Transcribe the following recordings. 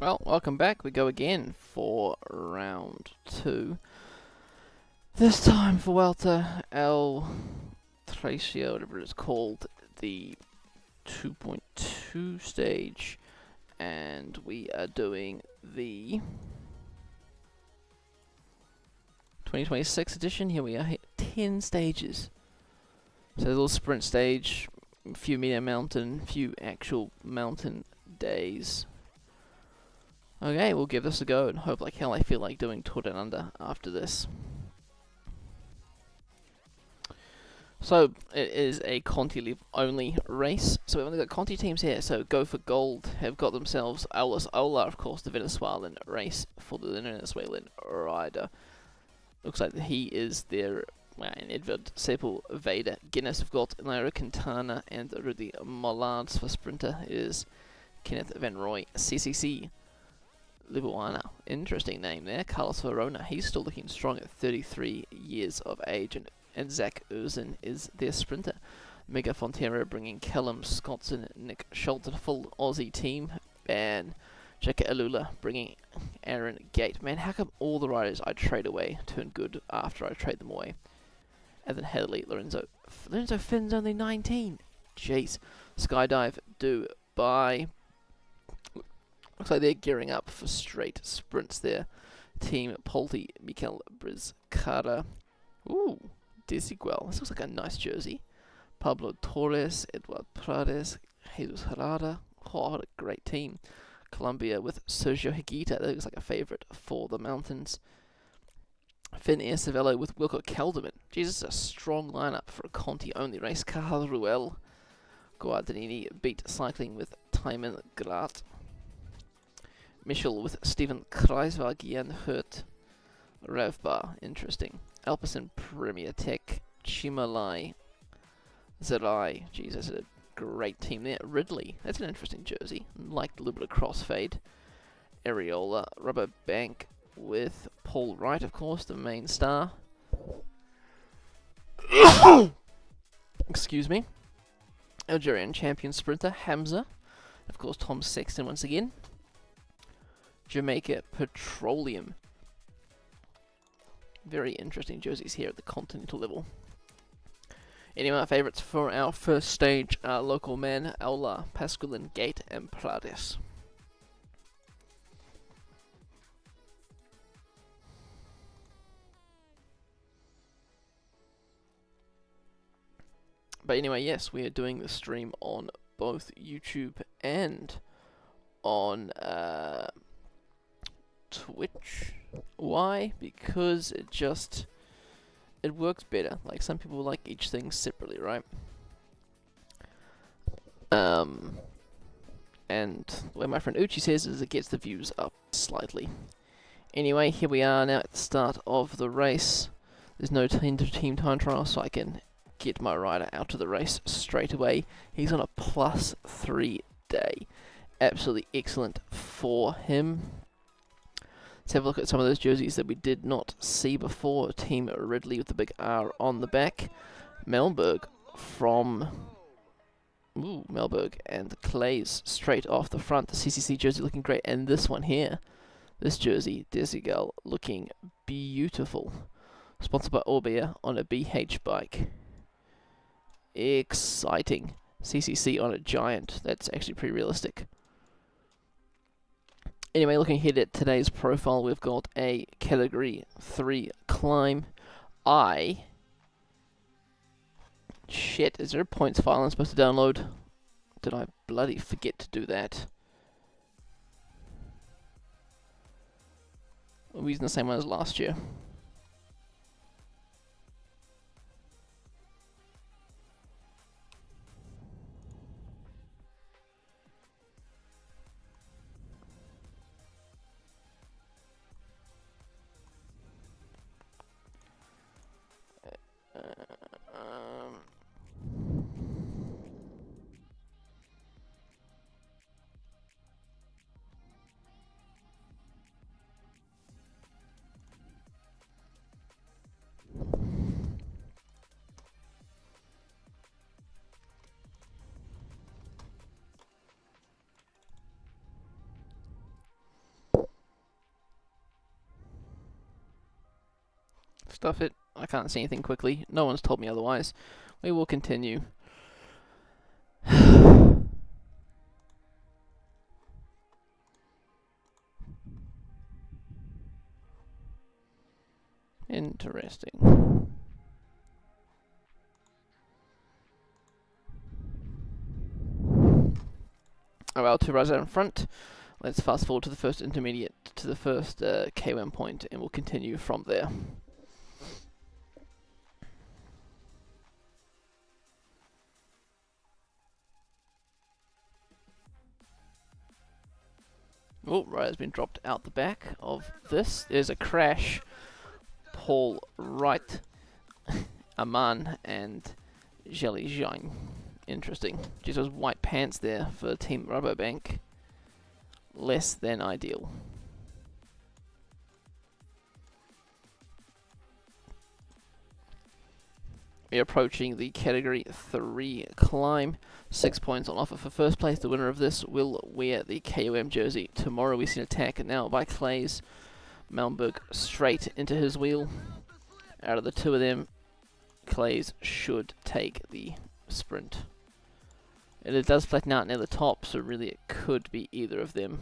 Well, welcome back. We go again for round 2. This time for Vuelta al Tachira, whatever it's called, the 2.2 stage. And we are doing the 2026 edition. Here we are, 10 stages. So a little sprint stage, a few medium mountain, few actual mountain days. Okay, we'll give this a go and hope like hell I feel like doing Tour Down Under after this. So, it is a Conti only race. So we've only got Conti teams here. So Go for Gold have got themselves Aulas Ola, of course, the Venezuelan race for the Venezuelan rider. Looks like he is their, in Edward Sepulveda. Guinness have got Nairo Quintana and Rudy Mollards. For sprinter is Kenneth Van Roy. CCC Libuana, interesting name there. Carlos Verona, he's still looking strong at 33 years of age, and Zach Urzen is their sprinter. Mega Fontero bringing Callum Scotts and Nick Schultz, a full Aussie team, and Jacka Alula bringing Aaron Gate. Man, how come all the riders I trade away turn good after I trade them away? Evan Heatherly, Lorenzo Finn's only 19. Jeez. Skydive Dubai. Looks like they're gearing up for straight sprints there. Team Polti, Mikel Brizcara. Ooh, Desigual. This looks like a nice jersey. Pablo Torres, Eduard Prades, Jesus Herrera. Oh, what a great team. Colombia with Sergio Higuita. That looks like a favourite for the mountains. Finn Cervello with Wilco Kelderman. Jesus, a strong lineup for a Conti-only race. Carl Ruel. Guadagnini beat cycling with Timon Grat. Michel with Steven Kreiswag, Jan Hurt, Revbar, interesting. Alpecin Premier Tech, Chimalai, Zerai, Jesus, a great team there. Ridley, that's an interesting jersey, liked a little bit of crossfade. Areola, Rubber Bank with Paul Wright, of course, the main star. Excuse me. Algerian champion sprinter, Hamza. Of course, Tom Sexton once again. Jamaica Petroleum. Very interesting jerseys here at the continental level. Any of my favourites for our first stage are local men, Aula, Pascualin, Gate, and Prades. But anyway, yes, we are doing the stream on both YouTube and on Twitch. Why? Because it works better. Like, some people like each thing separately, right? And the way my friend Uchi says is it gets the views up slightly. Anyway, here we are now at the start of the race. There's no team time trial, so I can get my rider out to the race straight away. He's on a +3 day. Absolutely excellent for him. Let's have a look at some of those jerseys that we did not see before. Team Ridley with the big R on the back. Melberg from Melberg and Clays straight off the front. The CCC jersey looking great, and this one here, this jersey, Desigal, looking beautiful. Sponsored by Orbea on a BH bike. Exciting. CCC on a Giant. That's actually pretty realistic. Anyway, looking ahead at today's profile, we've got a Category 3 climb. Shit, is there a points file I'm supposed to download? Did I bloody forget to do that? Are we using the same one as last year? Stuff it. I can't see anything quickly. No one's told me otherwise. We will continue. Interesting. Well, two riders out in front. Let's fast forward to the first intermediate, to the first KOM point, and we'll continue from there. Oh, rider's been dropped out the back of this. There's a crash. Paul Wright, Aman, and Jelly Zhang. Interesting. Just those white pants there for Team Rabobank. Less than ideal. We're approaching the Category 3 climb. 6 points on offer for first place. The winner of this will wear the KOM jersey tomorrow. We see an attack now by Clays. Malmberg straight into his wheel. Out of the two of them, Clays should take the sprint. And it does flatten out near the top, so really it could be either of them.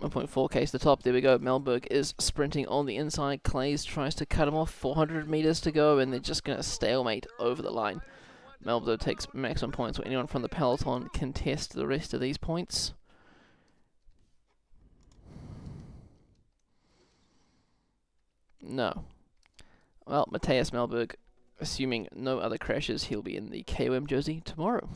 1.4k to the top, there we go. Malmberg is sprinting on the inside. Clays tries to cut him off, 400 meters to go, and they're just going to stalemate over the line. Malmberg takes maximum points, so anyone from the peloton can test the rest of these points. No. Well, Matthias Malmberg, assuming no other crashes, he'll be in the KOM jersey tomorrow.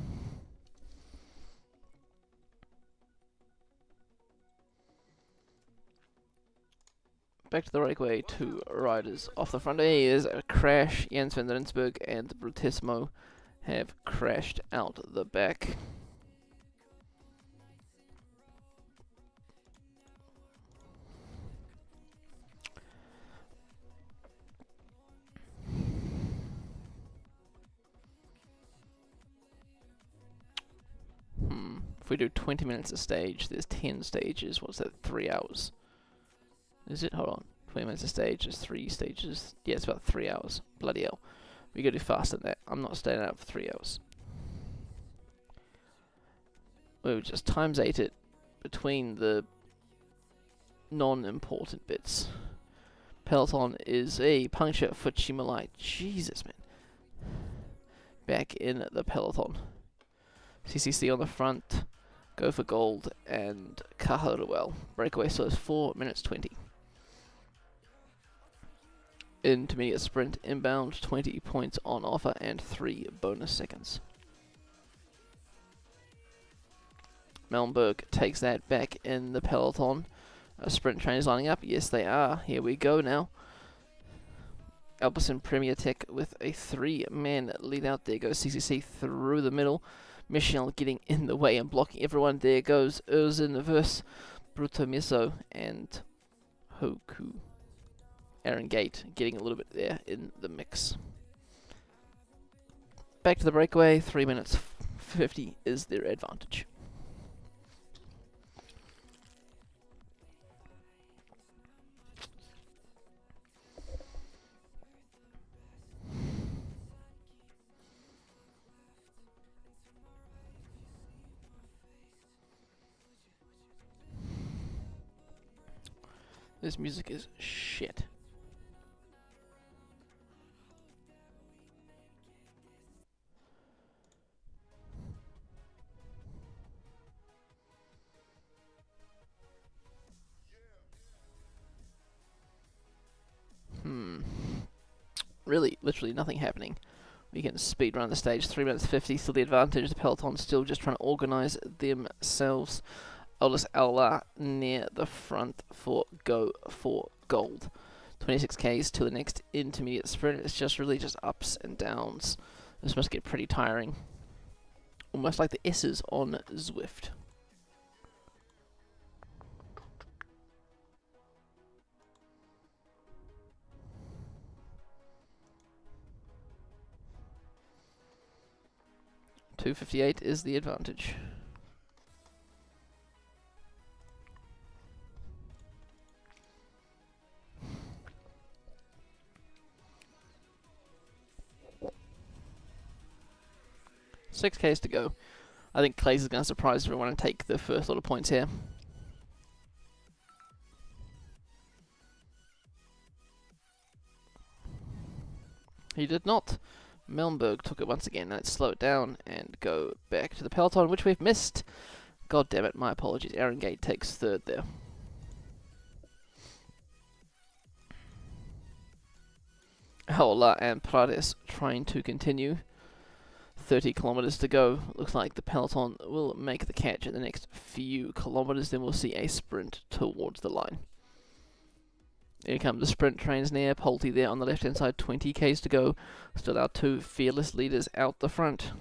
Back to the breakaway, two riders off the front. Here's a crash. Jens van Rensburg and Brutismo have crashed out the back. If we do 20 minutes a stage, there's 10 stages. What's that? 3 hours. Is it? Hold on. 20 minutes a stage is 3 stages. Yeah, it's about 3 hours. Bloody hell. We gotta do faster than that. I'm not staying out for 3 hours. We'll just times 8 it between the non-important bits. Peloton is a puncture for Chimalai. Jesus, man. Back in the peloton. CCC on the front. Go for gold and Caharuel. Breakaway, so it's 4 minutes 20. Intermediate sprint inbound, 20 points on offer and 3 bonus seconds. Malmberg takes that back in the peloton. A sprint train is lining up. Yes, they are. Here we go now. Alpecin Premier Tech with a 3-man lead out. There goes CCC through the middle. Michel getting in the way and blocking everyone. There goes Erzin versus Brutomiso and Hoku. Aaron Gate getting a little bit there in the mix. Back to the breakaway. 3 minutes 50 is their advantage. This music is shit. Really, literally nothing happening. We can speed run the stage. 3 minutes 50, still the advantage. The peloton still just trying to organise themselves. Olis Allah near the front for go for gold. 26k's to the next intermediate sprint. It's just really just ups and downs. This must get pretty tiring. Almost like the S's on Zwift. .258 is the advantage. 6Ks to go. I think Clays is going to surprise everyone and take the first lot of points here. He did not. Melnberg took it once again. Let's slow it down and go back to the peloton, which we've missed. God damn it, my apologies. Aaron Gate takes third there. Hola and Prades trying to continue. 30 kilometers to go. Looks like the peloton will make the catch in the next few kilometers. Then we'll see a sprint towards the line. Here come the sprint trains near. Polte there on the left hand side. 20 Ks to go. Still our two fearless leaders out the front.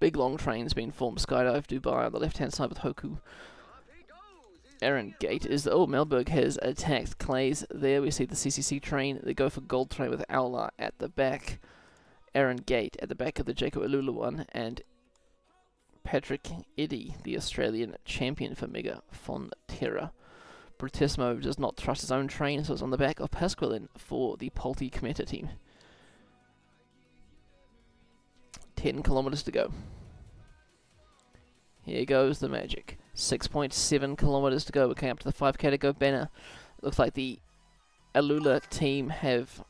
Big long trains being formed. Skydive Dubai on the left hand side with Hoku. Aaron Gate is the... Oh, Melberg has attacked Clays. There we see the CCC train. They go for gold train with Aula at the back. Aaron Gate at the back of the Jacob Alula one. And Patrick Eddy, the Australian champion for Mega Fonterra. Brutismo does not trust his own train, so it's on the back of Pasqualin for the Polte Cometa team. 10 kilometers to go. Here goes the magic. 6.7 kilometers to go. We're coming up to the 5K to go banner. Looks like the Alula team have...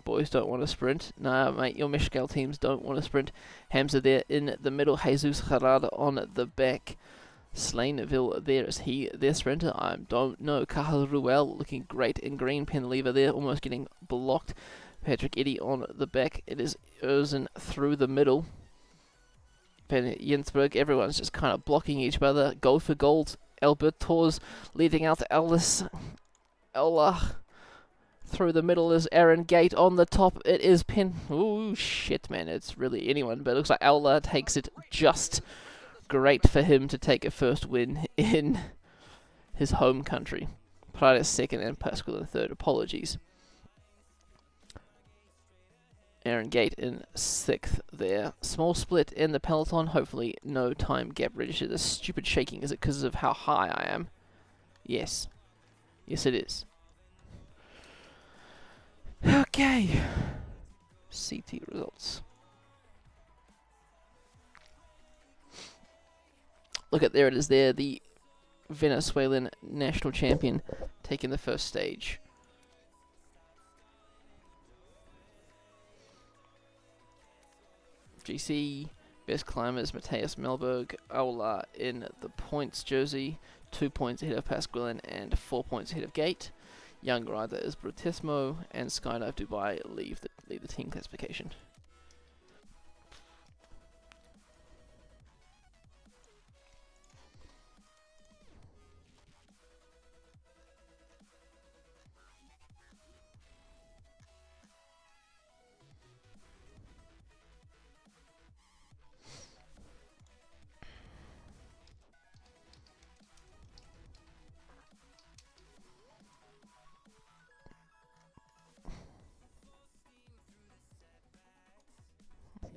Boys don't want to sprint. Nah, mate, your Mishgal teams don't want to sprint. Hamza there in the middle. Jesus Gerardo on the back. Slainville there. Is he their sprinter? I don't know. Caja Ruel looking great in green. Penlever there almost getting blocked. Patrick Eddy on the back. It is Erzen through the middle. Van Jensburg, everyone's just kind of blocking each other. Go for gold. Albert Tors leading out to Alice. Ella. Through the middle is Aaron Gate. On the top it is Ooh, shit, man. It's really anyone. But it looks like Ella takes it just great for him to take a first win in his home country. Prada second and Pascal in third. Apologies. Aaron Gate in sixth there. Small split in the peloton. Hopefully no time gap registered. This stupid shaking. Is it because of how high I am? Yes. Yes, it is. Okay. CT results. Look at, there it is there. The Venezuelan national champion taking the first stage. GC, best climbers, Matthias Melberg, Aula in the points jersey, 2 points ahead of Pasqualin and 4 points ahead of Gate. Young rider is Brutismo, and Skydive Dubai lead the team classification.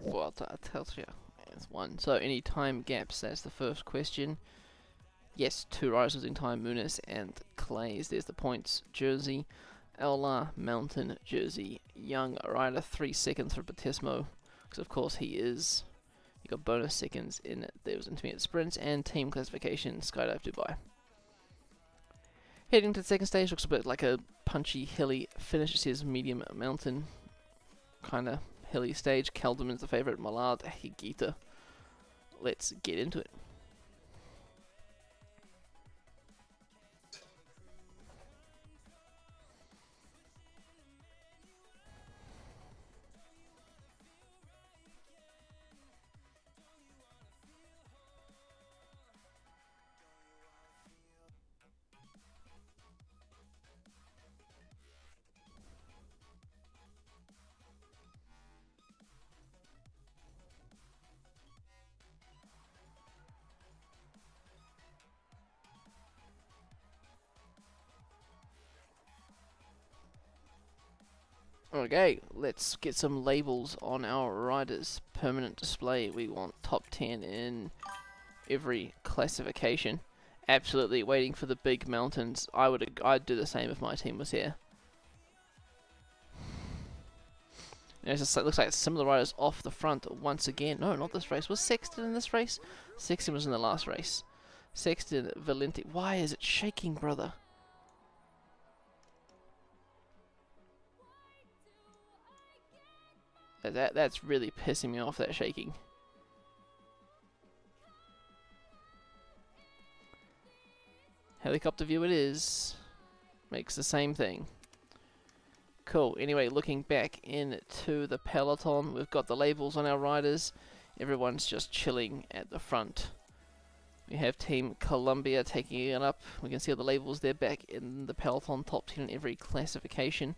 Vuelta al Tachira is one. So any time gaps, that's the first question. Yes, 2 riders in time, Muniz and Clays. There's the points jersey. Ella Mountain jersey. Young rider, 3 seconds for Batismo, because of course he got bonus seconds in those intermediate sprints. And team classification, Skydive Dubai. Heading to the second stage, looks a bit like a punchy, hilly finish. It says medium mountain, kind of hilly stage. Kelderman's the favourite. Malard, Higita. Let's get into it. Okay, let's get some labels on our riders. Permanent display, we want top 10 in every classification. Absolutely waiting for the big mountains. I'd do the same if my team was here. You know, it looks like similar riders off the front once again. No, not this race. Was Sexton in this race? Sexton was in the last race. Sexton, Valenti. Why is it shaking, brother? That's really pissing me off, that shaking. Helicopter view it is. Makes the same thing. Cool. Anyway, looking back into the peloton, we've got the labels on our riders. Everyone's just chilling at the front. We have Team Colombia taking it up. We can see all the labels there back in the peloton, top 10 in every classification.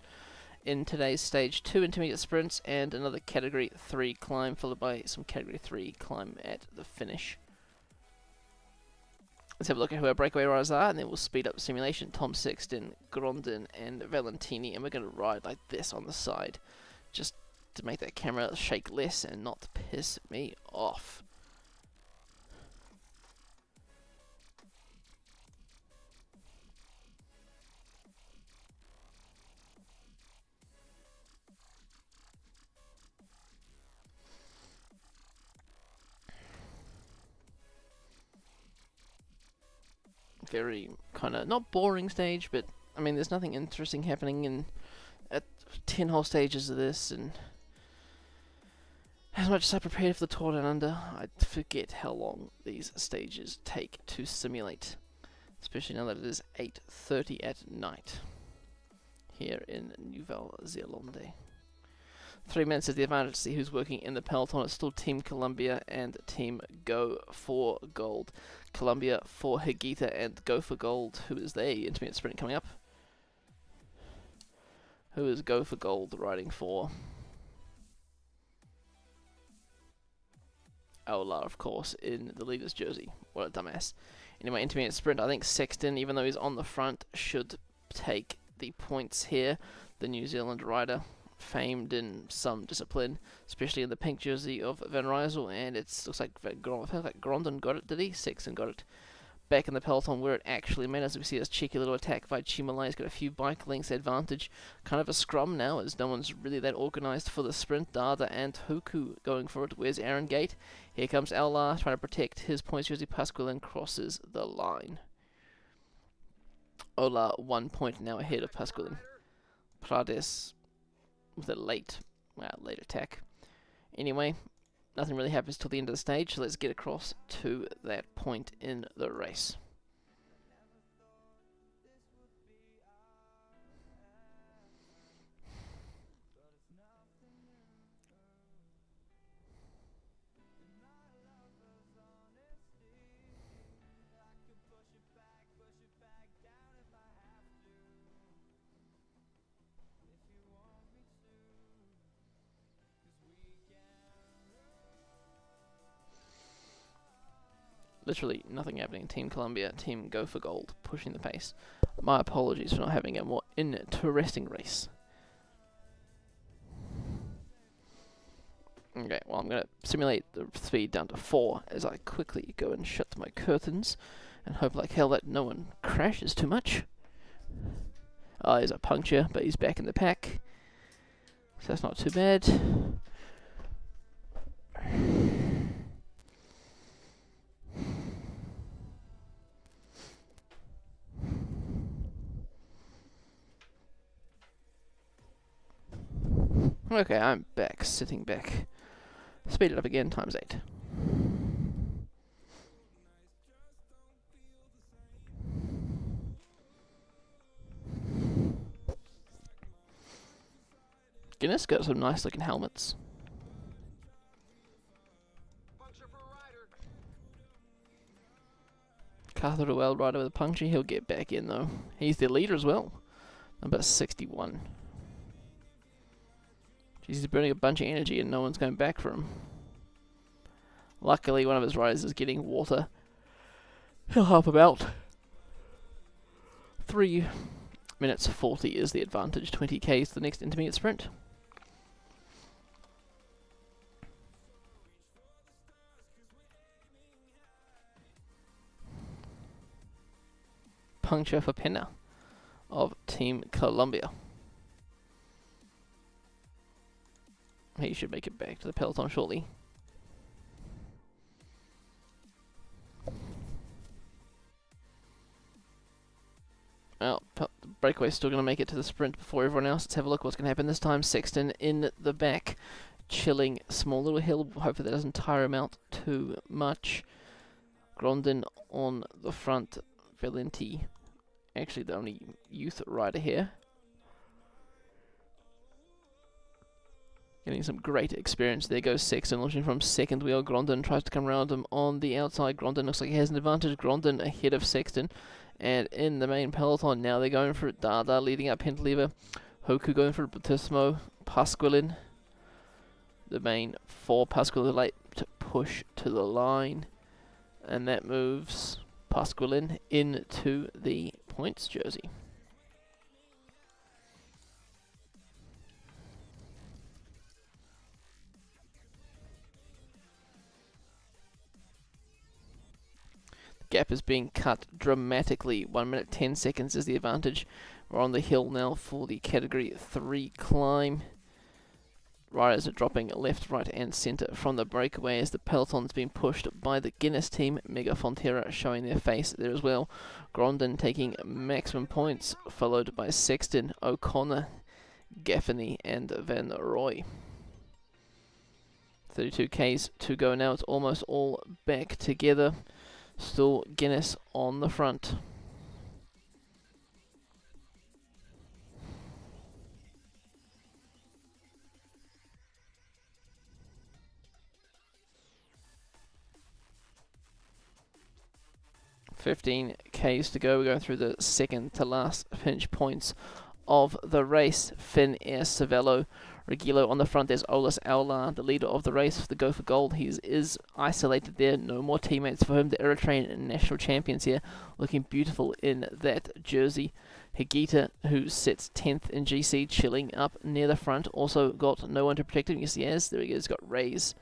In today's stage 2 intermediate sprints and another category 3 climb, followed by some category 3 climb at the finish. Let's have a look at who our breakaway riders are, and then we'll speed up the simulation. Tom Sexton, Grondin, and Valentini, and we're going to ride like this on the side, just to make that camera shake less and not piss me off. Very kind of not boring stage, but I mean there's nothing interesting happening in at 10 whole stages of this, and as much as I prepared for the Tour Down Under, I forget how long these stages take to simulate, especially now that it is 8:30 at night here in Nouvelle-Zélande. 3 minutes is the advantage to see who's working in the peloton. It's still Team Colombia and Team Go for Gold. Colombia for Higuita and Go for Gold. Who is they? Intermediate sprint coming up. Who is Go for Gold riding for? Ola, of course, in the leader's jersey. What a dumbass. Anyway, intermediate sprint. I think Sexton, even though he's on the front, should take the points here. The New Zealand rider, famed in some discipline, especially in the pink jersey of Van Rysel, and it looks like Grondin got it, did he? Sexton got it. Back in the peloton where it actually matters, we see this cheeky little attack by Chimalai. He's got a few bike lengths advantage. Kind of a scrum now, as no one's really that organised for the sprint. Dada and Huku going for it. Where's Aaron Gate? Here comes Aular trying to protect his points jersey. Pasqualin crosses the line. Ola 1 point now ahead of Pasqualin. Prades with a late attack. Anyway, nothing really happens till the end of the stage, so let's get across to that point in the race. Literally nothing happening. Team Colombia, Team Go for Gold, pushing the pace. My apologies for not having a more interesting race. Okay, well I'm going to simulate the speed down to 4 as I quickly go and shut my curtains and hope like hell that no one crashes too much. There's a puncture, but he's back in the pack, so that's not too bad. Okay, I'm back, sitting back. Speed it up again, times 8. Guinness got some nice looking helmets. Catherwell rider with a puncture, he'll get back in though. He's the leader as well. Number 61. Jeez, he's burning a bunch of energy and no one's going back for him. Luckily, one of his riders is getting water. He'll help about. 3 minutes 40 is the advantage. 20k is the next intermediate sprint. Puncture for Pena of Team Colombia. He should make it back to the peloton shortly. Well, Breakaway's still going to make it to the sprint before everyone else. Let's have a look what's going to happen this time. Sexton in the back, chilling. Small little hill. Hopefully that doesn't tire him out too much. Grondin on the front. Valenti, actually the only youth rider here. Getting some great experience. There goes Sexton launching from second wheel. Grondin tries to come around him on the outside. Grondin looks like he has an advantage. Grondin ahead of Sexton. And in the main peloton now they're going for it. Dada leading up Hintlever. Hoku going for it. Batismo. Pasqualin. The main four. Pasqualin late to push to the line. And that moves Pasqualin into the points jersey. Gap is being cut dramatically. 1 minute 10 seconds is the advantage. We're on the hill now for the category 3 climb. Riders are dropping left, right and centre from the breakaway as the peloton's being pushed by the Guinness team. Mega Fonterra showing their face there as well. Grondin taking maximum points, followed by Sexton, O'Connor, Gaffney and Van Roy. 32 Ks to go now. It's almost all back together. Still Guinness on the front. $15 Ks to go. We're going through the second to last pinch points of the race. Finn Air Cervelo, Regilo on the front. There's Olas Aular, the leader of the race, the go for gold. He is isolated there. No more teammates for him. The Eritrean national champions here, looking beautiful in that jersey. Higita, who sits 10th in GC, chilling up near the front. Also got no one to protect him. Yes, he has. There he is. Got Rays.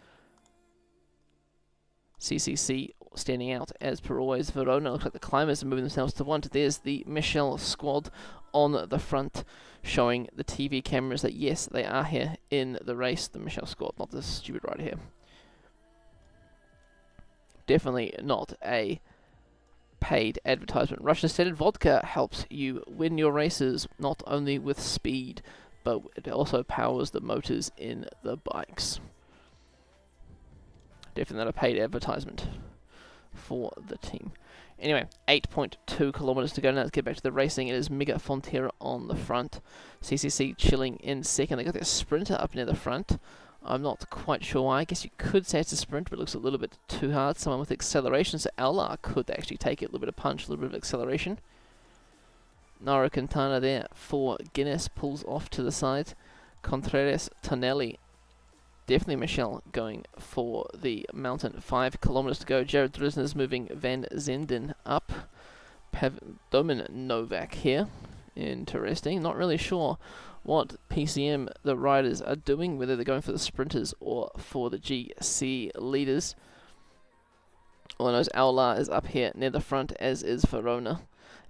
CCC standing out as per always. Verona looks like the climbers are moving themselves to one. There's the Michelle squad on the front, showing the TV cameras that yes, they are here in the race. The Michelle squad, not this stupid rider here. Definitely not a paid advertisement. Russian Standard Vodka helps you win your races, not only with speed, but it also powers the motors in the bikes. Definitely not a paid advertisement for the team. Anyway, 8.2 kilometers to go now. Let's get back to the racing. It is Mega Fonterra on the front. CCC chilling in second. They got their sprinter up near the front. I'm not quite sure why. I guess you could say it's a sprint, but it looks a little bit too hard. Someone with acceleration, so Aular could actually take it. A little bit of punch, a little bit of acceleration. Naro Quintana there for Guinness pulls off to the side. Contreras Tonelli. Definitely Michelle going for the mountain. 5 kilometers to go. Jared Drisner's moving Van Zenden up. Domin Novak here. Interesting. Not really sure what PCM the riders are doing, whether they're going for the sprinters or for the GC leaders. All I know is Aular is up here near the front, as is Verona.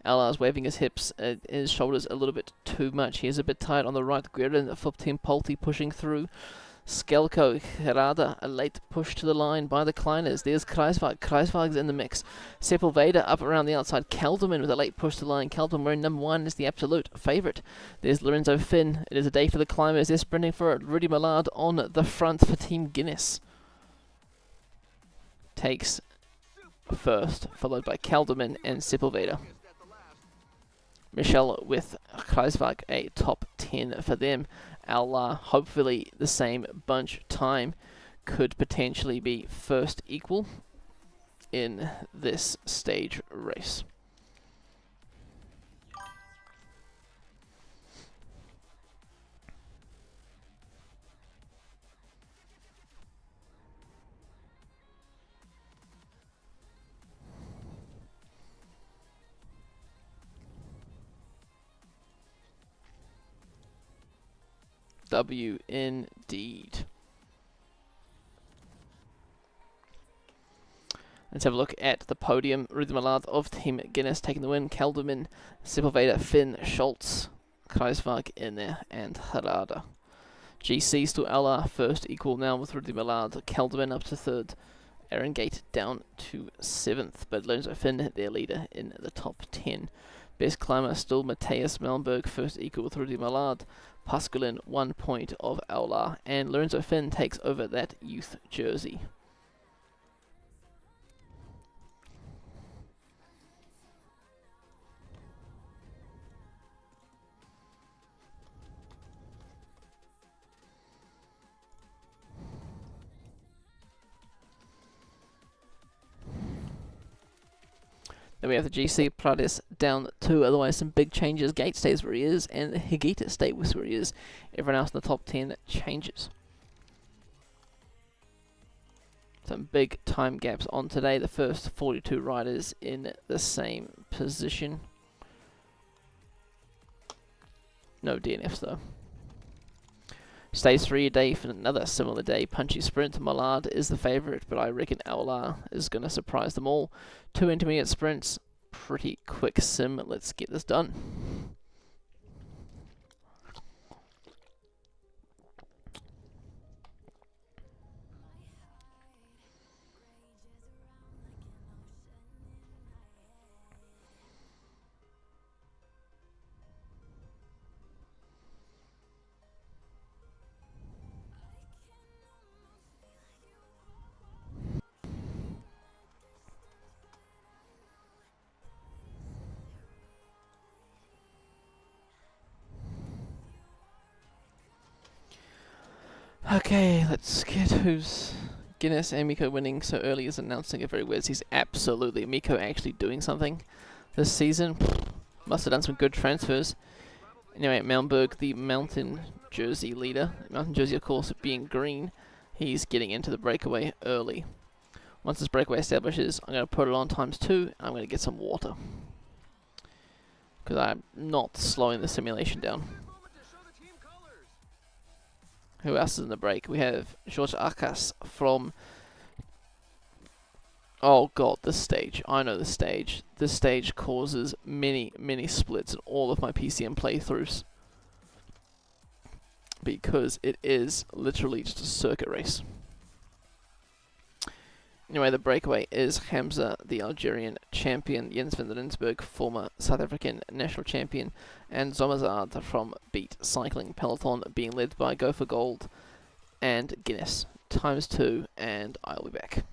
Aular's waving his hips, his shoulders a little bit too much. He is a bit tight on the right. Guerin, 15 Polti pushing through. Skelko, Gerada, a late push to the line by the Kleiners. There's Kreiswag. Kreiswag's in the mix. Sepulveda up around the outside. Kelderman with a late push to the line. Kelderman wearing number 1 is the absolute favourite. There's Lorenzo Finn. It is a day for the climbers. They're sprinting for it. Rudy Millard on the front for Team Guinness. Takes first, followed by Kelderman and Sepulveda. Michelle with Kreiswag, a top 10 for them. Aular, hopefully the same bunch time, could potentially be first equal in this stage race. W indeed. Let's have a look at the podium. Rudy Millard of Team Guinness taking the win. Kelderman, Sepulveda, Finn, Schultz, Kreiswag in there, and Harada. GC still LR first, equal now with Rudy Millard. Kelderman up to third. Aaron Gate down to 7th, but Lorenzo Finn, their leader, in the top 10. Best climber still Matthias Malmberg, first equal with Rudy Millard. Pascalin 1 point of LR, and Lorenzo Finn takes over that youth jersey. Then we have the GC Prades down 2, otherwise some big changes. Gate stays where he is, and Higuita stays where he is. Everyone else in the top 10 changes. Some big time gaps on today. The first 42 riders in the same position. No DNFs though. Stays 3 a day for another similar day. Punchy sprint. Millard is the favourite, but I reckon LR is going to surprise them all. 2 intermediate sprints. Pretty quick sim. Let's get this done. Okay, let's get who's Guinness and Miko winning so early is announcing it very weird. He's absolutely Miko actually doing something this season. Must have done some good transfers. Anyway, Malmberg, the mountain jersey leader. Mountain jersey, of course, being green. He's getting into the breakaway early. Once this breakaway establishes, I'm going to put it on ×2, and I'm going to get some water. Because I'm not slowing the simulation down. Who else is in the break? We have George Arcas from... Oh god, this stage. I know this stage. This stage causes many, many splits in all of my PCM playthroughs. Because it is literally just a circuit race. Anyway, the breakaway is Hamza, the Algerian champion, Jens van der Linsberg, former South African national champion, and Zomazard from Beat Cycling Peloton, being led by Go for Gold and Guinness. ×2, and I'll be back.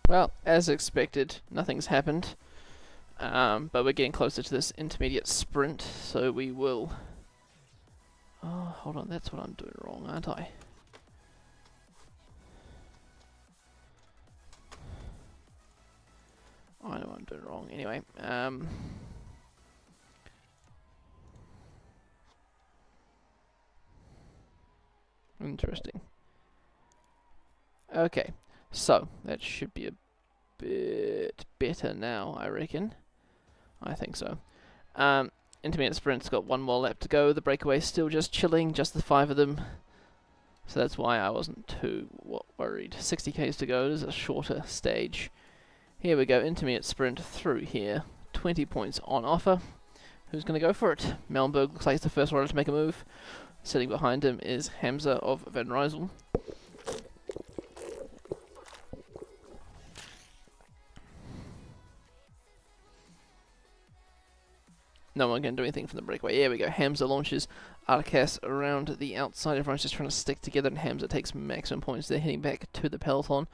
Well, as expected, nothing's happened. But we're getting closer to this intermediate sprint, so we will... Oh, hold on, that's what I'm doing wrong, aren't I? I know I'm doing it wrong. Anyway, interesting. Okay, so that should be a bit better now, I reckon. I think so. Intermediate Sprint's got one more lap to go. The breakaway's still just chilling, just the 5 of them. So that's why I wasn't too worried. 60 k's to go. This is a shorter stage. Here we go. Intermediate Sprint through here. 20 points on offer. Who's going to go for it? Melnberg looks like he's the first rider to make a move. Sitting behind him is Hamza of Van Rysel. No one can do anything from the breakaway. Here we go. Hamza launches Arcas around the outside. Everyone's just trying to stick together, and Hamza takes maximum points. They're heading back to the peloton.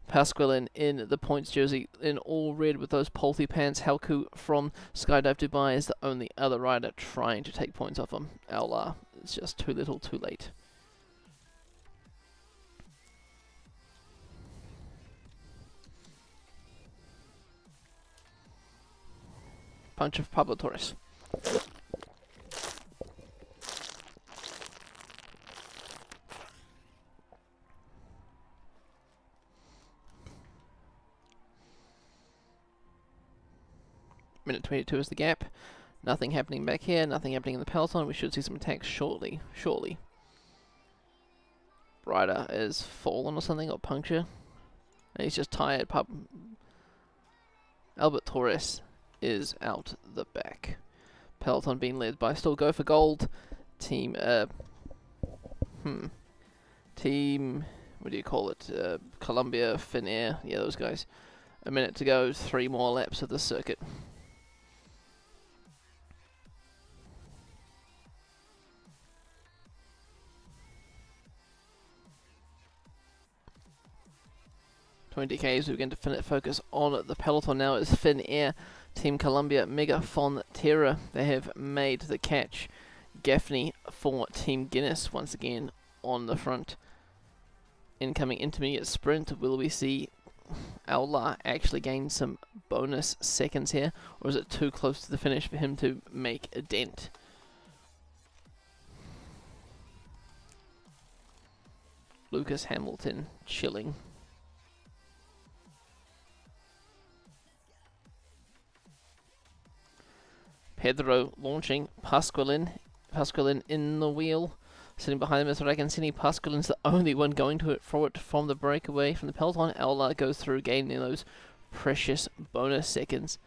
Pasqualin in the points jersey in all red with those polty pants. Halku from Skydive Dubai is the only other rider trying to take points off him. Aular, it's just too little, too late. Punch of Pablo Torres. Minute 22 is the gap. Nothing happening back here, nothing happening in the peloton. We should see some attacks shortly, surely. Rider is fallen or something, or puncture. And he's just tired. Albert Torres is out the back. Peloton being led by still Go for Gold. Team, Team, what do you call it? Columbia, Finnair, yeah, those guys. A minute to go, 3 more laps of the circuit. K's, we're going to focus on the peloton now. Is Finnair, Team Columbia, Mega Fonterra. They have made the catch. Gaffney for Team Guinness once again on the front. Incoming intermediate sprint. Will we see Aular actually gain some bonus seconds here, or is it too close to the finish for him to make a dent? Lucas Hamilton chilling. Pedro launching. Pasqualin in the wheel. Sitting behind him is Ragancini. Pasqualin's the only one going for it from the breakaway from the peloton. Aular goes through, gaining those precious bonus seconds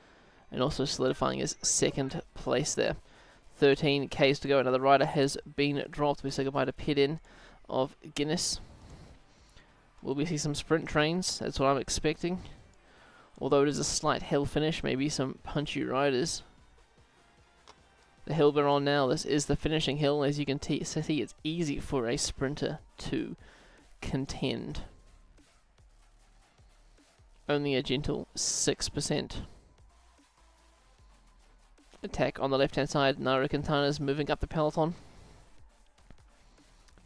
and also solidifying his second place there. 13 Ks to go. Another rider has been dropped. We say goodbye to Pit-In of Guinness. Will we see some sprint trains? That's what I'm expecting. Although it is a slight hill finish, maybe some punchy riders. The hill we're on now, this is the finishing hill. As you can see, it's easy for a sprinter to contend. Only a gentle 6%. Attack on the left-hand side. Nairo Quintana's moving up the peloton.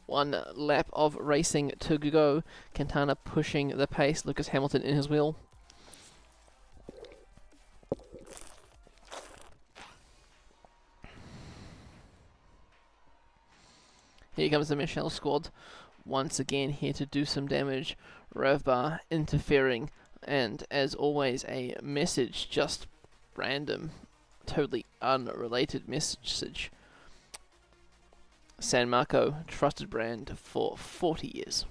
1 lap of racing to go. Quintana pushing the pace. Lucas Hamilton in his wheel. Here comes the Michelle squad, once again here to do some damage. Ravbar interfering, and as always a message, just random, totally unrelated message. San Marco, trusted brand for 40 years.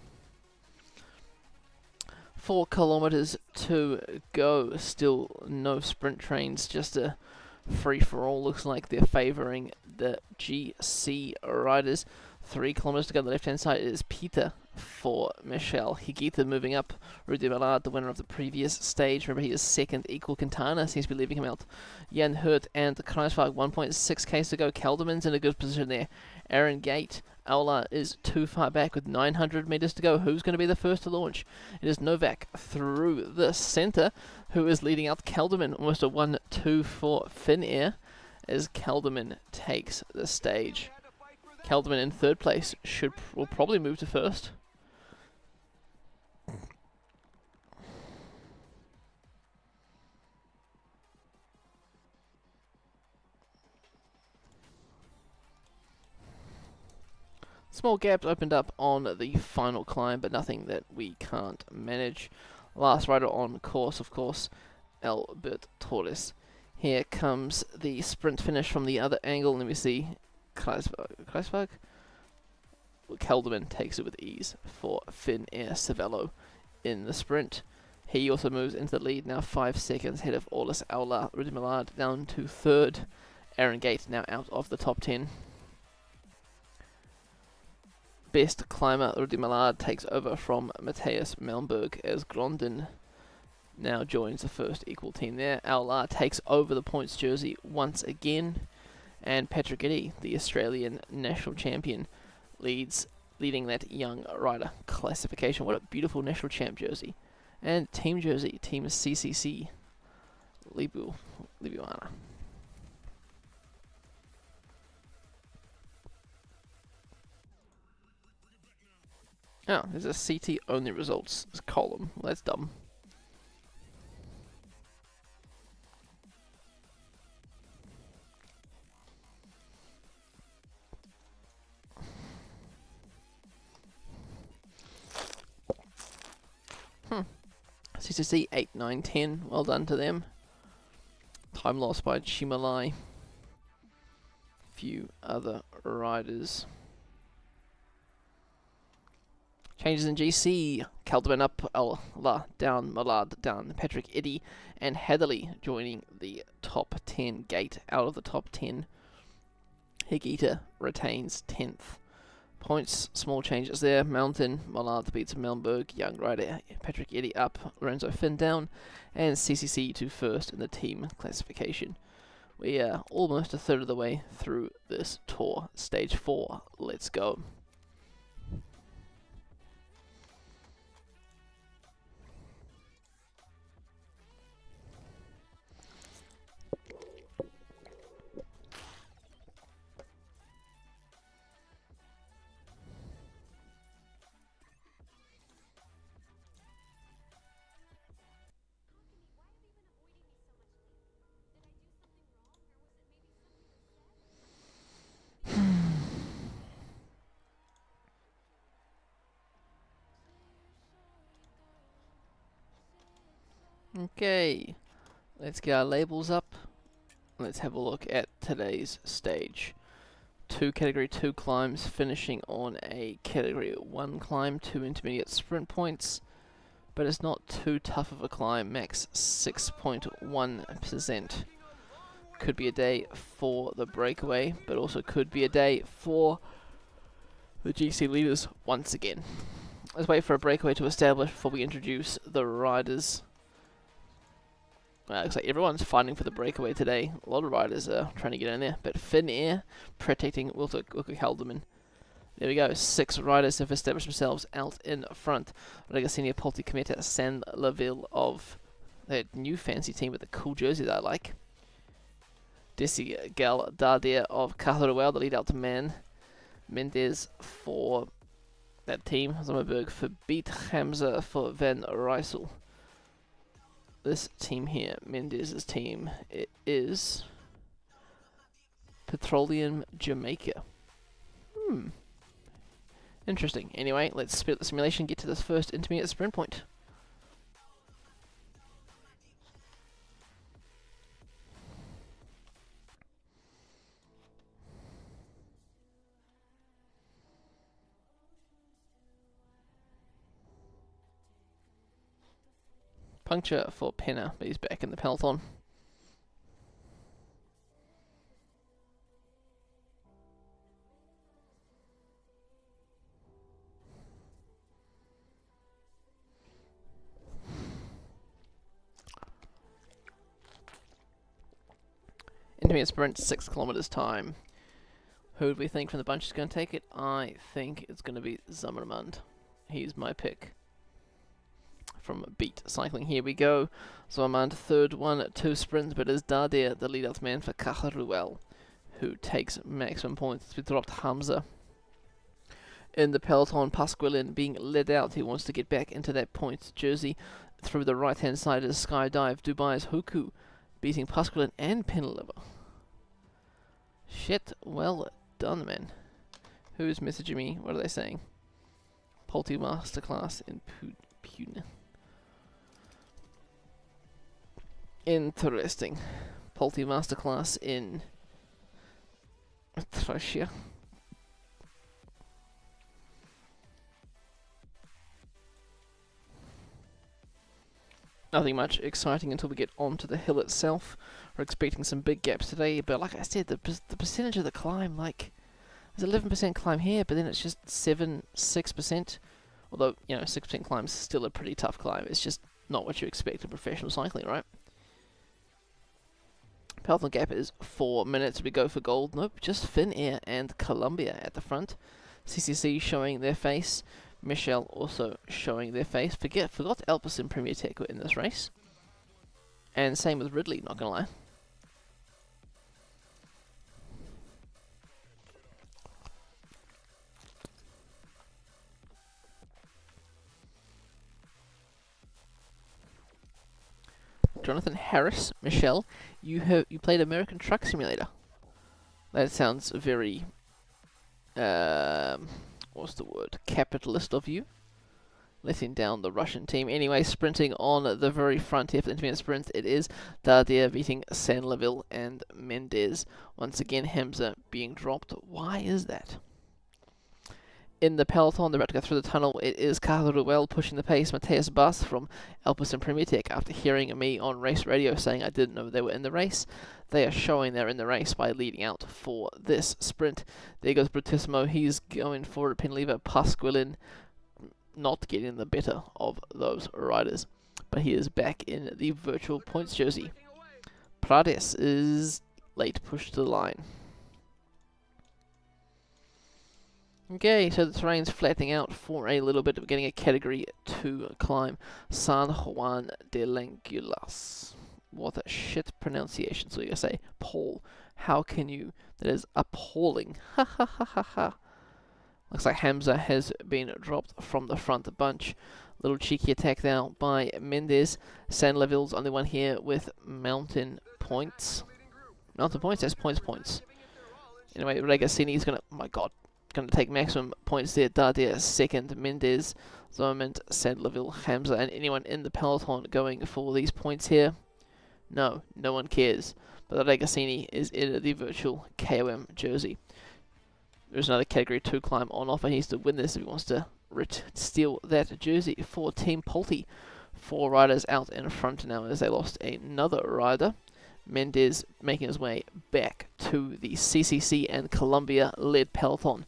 4 kilometers to go, still no sprint trains, just a free-for-all. Looks like they're favouring the GC riders. 3 kilometers to go on the left-hand side is Peter for Michelle. Higuita moving up. Rudy Ballard, the winner of the previous stage. Remember, he is second. Equal Quintana seems to be leaving him out. Jan Hurt and Kruiswijk, 1.6 Ks to go. Kelderman's in a good position there. Aaron Gate. Aular is too far back with 900 meters to go. Who's going to be the first to launch? It is Novak through the center, who is leading out Kelderman. Almost a 1-2 for Finnair as Kelderman takes the stage. Kelderman in 3rd place will probably move to 1st. Small gaps opened up on the final climb, but nothing that we can't manage. Last rider on course, of course, Albert Torres. Here comes the sprint finish from the other angle. Let me see. Kreisberg? Kelderman takes it with ease for Finnair Cervelo in the sprint. He also moves into the lead, now 5 seconds ahead of Orlis Aula. Rudy Millard down to third. Aaron Gate now out of the top 10. Best climber, Rudy Millard, takes over from Matthias Melnberg as Grondin now joins the first equal team there. Aula takes over the points jersey once again. And Patrick Eddy, the Australian national champion, leading that young rider classification. What a beautiful national champ jersey. And team jersey, team CCC, Libuana. Oh, there's a CT only results column. Well, that's dumb. CCC 8, 9, 10. Well done to them. Time lost by Chimalai. Few other riders. Changes in GC. Calderman up, La down, Millard down, Patrick Eddy and Heatherley joining the top 10. Gate out of the top 10. Higuita retains 10th. Points, small changes there. Mountain, Millard beats Melnberg. Young rider Patrick Eddy up, Lorenzo Finn down, and CCC to first in the team classification. We are almost a third of the way through this tour. Stage 4, let's go. Okay, let's get our labels up. Let's have a look at today's stage. 2 Category 2 climbs, finishing on a Category 1 climb, 2 intermediate sprint points, but it's not too tough of a climb, max 6.1%. Could be a day for the breakaway, but also could be a day for the GC leaders once again. Let's wait for a breakaway to establish before we introduce the riders. Looks like everyone's fighting for the breakaway today. A lot of riders are trying to get in there, but Finnair protecting Wilco Haldeman. There we go, 6 riders have established themselves out in front. Regasini Polti Cometa San Laville of that new fancy team with the cool jersey that I like. Desi Gal Dardier of Cajaruel, the lead out to man. Mendez for that team. Zommerberg for Beat Hamza for Van Rysel. This team here, Mendez's team, it is Petroleum Jamaica. Interesting. Anyway, let's split the simulation, get to this first intermediate sprint point. Puncture for Penner, but he's back in the peloton. Intermediate sprint, 6 kilometers time. Who do we think from the bunch is going to take it? I think it's going to be Zimmerman. He's my pick. From Beat Cycling, here we go. Zimmerman third one, 2 sprints, but is Dardier the lead-out man for Cajaruel, who takes maximum points. We dropped Hamza in the peloton. Pasqualin being led out. He wants to get back into that points jersey. Through the right-hand side is Skydive. Dubai's Huku beating Pasqualin and Penaliver. Shit, well done, man. Who's messaging me? What are they saying? Polty Masterclass in Pune. Interesting. Polty Masterclass in Trachia. Nothing much exciting until we get onto the hill itself. We're expecting some big gaps today, but like I said, the percentage of the climb, like, there's 11% climb here, but then it's just 6%. Although, you know, 6% climb is still a pretty tough climb. It's just not what you expect in professional cycling, right? Peloton gap is 4 minutes. We go for gold. Nope, just Finnair and Colombia at the front. CCC showing their face. Michelle also showing their face. Forgot Alpecin Premier Tech were in this race. And same with Ridley, not gonna lie. Jonathan Harris, Michelle, you played American Truck Simulator. That sounds very, what's the word? Capitalist of you. Letting down the Russian team. Anyway, sprinting on the very front here for the intermediate sprint, it is Dardier beating Sanlaville and Mendez. Once again, Hamza being dropped. Why is that? In the peloton, they're about to go through the tunnel. It is Carlo Ruel pushing the pace. Matthias Bass from Alpecin Premier Tech, after hearing me on race radio saying I didn't know they were in the race. They are showing they're in the race by leading out for this sprint. There goes Bruttissimo. He's going for a pin lever. Pasquilin not getting the better of those riders. But he is back in the virtual points jersey. Prades is late pushed to the line. Okay, so the terrain's flattening out for a little bit. We're getting a category 2 climb. San Juan de Langulas. What a shit pronunciation. So you gotta say, Paul, how can you? That is appalling. Ha ha ha ha ha. Looks like Hamza has been dropped from the front bunch. Little cheeky attack now by Mendez. Sanlaville's only one here with mountain points. Mountain points? That's points. Anyway, Regazzini's gonna, oh my god, gonna take maximum points there. Dardier second, Mendez, Zomant, Sanlaville, Hamza, and anyone in the peloton going for these points here? No one cares. But Regazzini is in the virtual KOM jersey. There's another category 2 climb on offer. He needs to win this if he wants to steal that jersey for Team Polty. 4 riders out in front now as they lost another rider. Mendez making his way back to the CCC and Colombia-led peloton.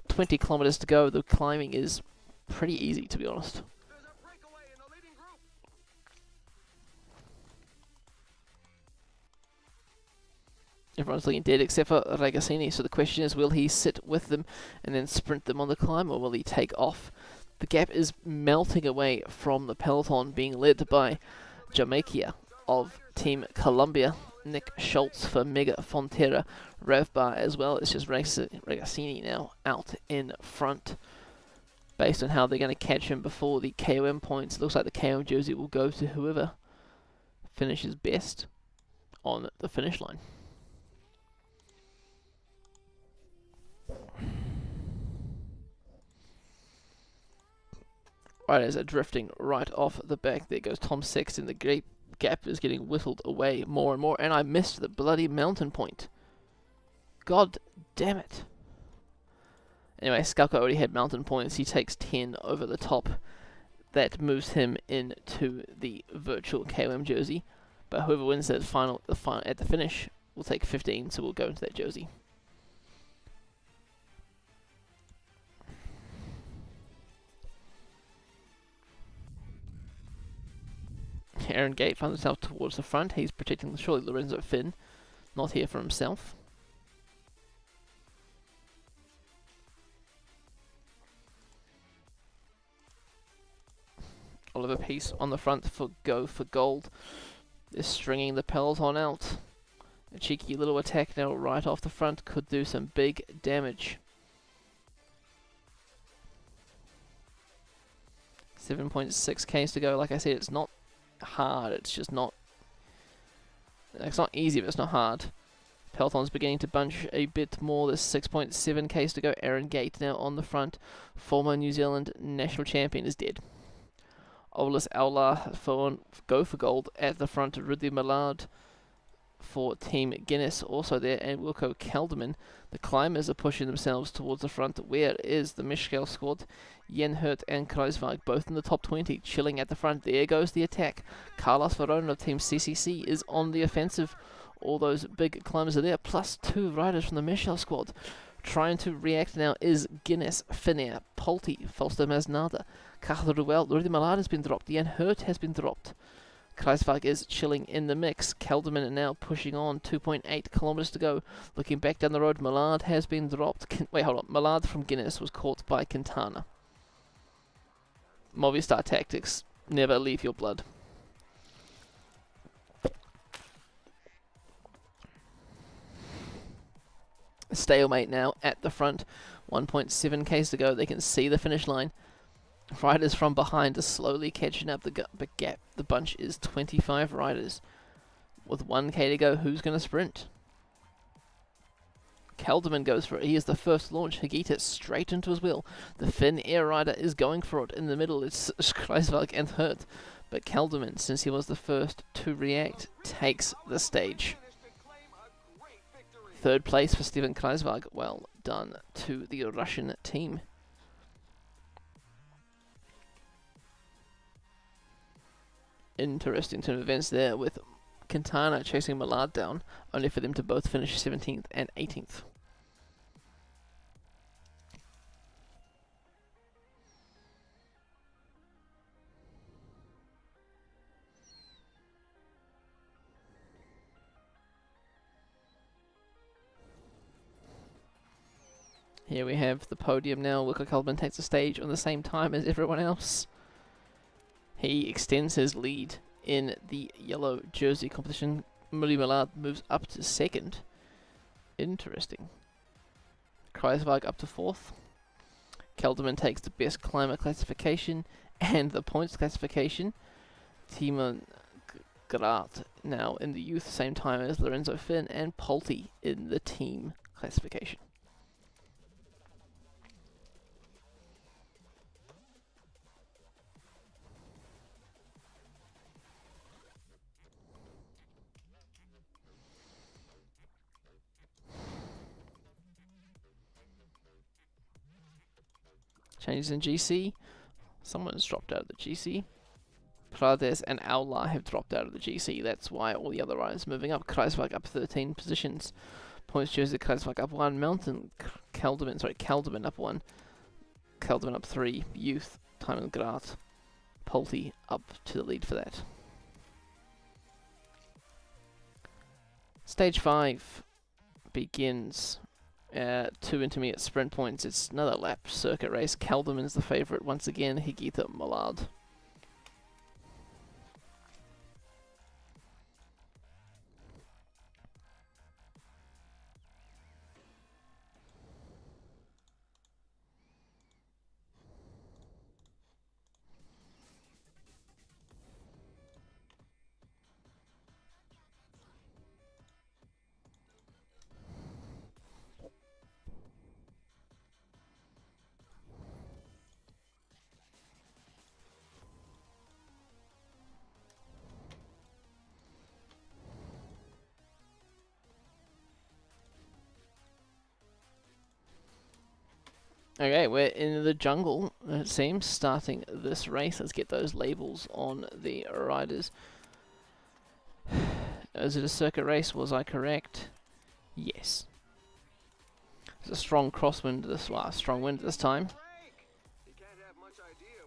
20 kilometers to go. The climbing is pretty easy, to be honest. Everyone's looking dead except for Regazzini, so the question is, will he sit with them and then sprint them on the climb, or will he take off? The gap is melting away from the peloton, being led by Jamaica of Team Colombia. Nick Schultz for Mega Fonterra. Revbar as well. It's just Regazzini now out in front. Based on how they're going to catch him before the KOM points, it looks like the KOM jersey will go to whoever finishes best on the finish line. Riders are drifting right off the back. There goes Tom Sexton. The great gap is getting whittled away more and more. And I missed the bloody mountain point. God damn it. Anyway, Skalka already had mountain points. He takes 10 over the top. That moves him into the virtual KOM jersey. But whoever wins that at the finish will take 15, so we'll go into that jersey. Aaron Gate finds himself towards the front. He's protecting surely Lorenzo Finn. Not here for himself. Oliver Peace on the front for Go for Gold. They're stringing the peloton out. A cheeky little attack now right off the front could do some big damage. 7.6 Ks to go. Like I said, it's not hard. It's just not... It's not easy, but it's not hard. Peloton's beginning to bunch a bit more. There's 6.7 k's to go. Aaron Gate now on the front. Former New Zealand national champion is dead. Olis Aular go for gold at the front. Ridley Millard for Team Guinness also there, and Wilco Kelderman. The climbers are pushing themselves towards the front. Where is the Mischkel squad? Jen Hurt and Kreuzwag both in the top 20, chilling at the front. There goes the attack. Carlos Verona of Team CCC is on the offensive. All those big climbers are there, plus 2 riders from the Mischel squad. Trying to react now is Guinness, Finnair, Polti, Falster Masnada, Carruel. Rudy Malard has been dropped. Jan Hurt has been dropped. Kreiswag is chilling in the mix. Kelderman now pushing on. 2.8 kilometers to go. Looking back down the road, Millard has been dropped. Wait, hold on. Millard from Guinness was caught by Quintana. Movistar tactics. Never leave your blood. Stalemate now at the front. 1.7 k's to go. They can see the finish line. Riders from behind are slowly catching up. The gap. The bunch is 25 riders. With 1k to go, who's going to sprint? Kelderman goes for it. He is the first launch. Higita straight into his wheel. The Finn Air rider is going for it. In the middle, it's Kreiswag and Hurt. But Kelderman, since he was the first to react, takes the stage. Third place for Steven Kreiswag. Well done to the Russian team. Interesting turn of events there with Quintana chasing Millard down, only for them to both finish 17th and 18th. Here we have the podium now. Wilco Kelderman takes the stage on the same time as everyone else. He extends his lead in the yellow jersey competition. Rudy Millard moves up to 2nd. Interesting. Kreiswag up to 4th. Kelderman takes the best climber classification and the points classification. Timo Grat now in the youth, same time as Lorenzo Finn, and Polti in the team classification. Changes in GC. Someone's dropped out of the GC. Prades and Aular have dropped out of the GC. That's why all the other riders moving up. Kreiswag up 13 positions. Points jersey, Kreiswag up 1. Mountain, Kelderman up 1. Kelderman up 3. Youth, Timon Grat. Polti up to the lead for that. Stage 5 begins. 2 intermediate sprint points. It's another lap circuit race. Kelderman's the favourite once again. Higita Millard. Okay, we're in the jungle, it seems, starting this race. Let's get those labels on the riders. Is it a circuit race? Was I correct? Yes. There's a strong crosswind this strong wind this time.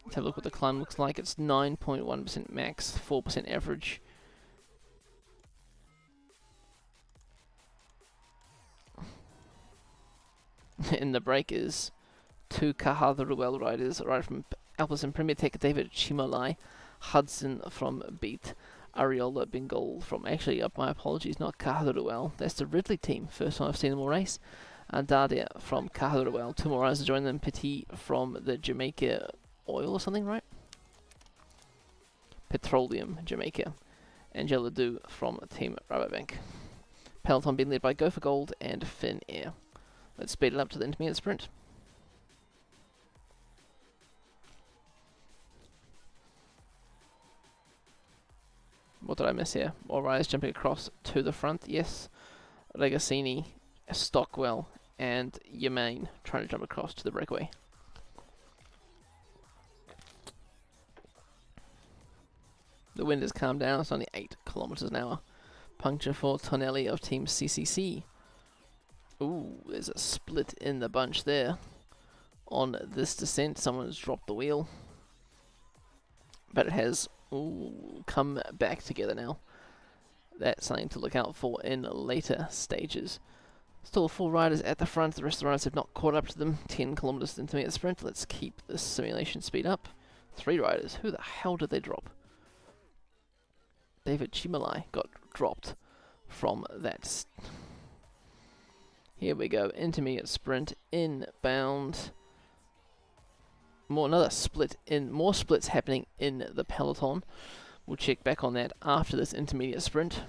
Let's have a look what the climb looks like. It's 9.1% max, 4% average. In the breakers, 2 Caja riders, a rider from Alpecin Premier Tech, David Chimolai, Hudson from Beat, Ariola Bengal from, actually, my apologies, not Caja that's the Ridley team, first time I've seen them all race, and Dardia from Caja 2 more riders to join them, Petit from the Jamaica Oil or something, right? Petroleum Jamaica, Angela Du from Team Rabobank. peloton being led by Go for Gold and Finnair. Let's speed it up to the intermediate sprint. What did I miss here? More riders jumping across to the front. Yes, Regazzini, Stockwell, and Yamain trying to jump across to the breakaway. The wind has calmed down. It's only 8 kilometers an hour. Puncture for Tonelli of Team CCC. Ooh, there's a split in the bunch there. On this descent, someone has dropped the wheel. But it has come back together now. That's something to look out for in later stages. Still 4 riders at the front. The rest of the riders have not caught up to them. 10 kilometers into the sprint. Let's keep the simulation speed up. 3 riders. Who the hell did they drop? David Chimalai got dropped from that. Here we go. Intermediate sprint. Inbound. More splits happening in the peloton. We'll check back on that after this intermediate sprint.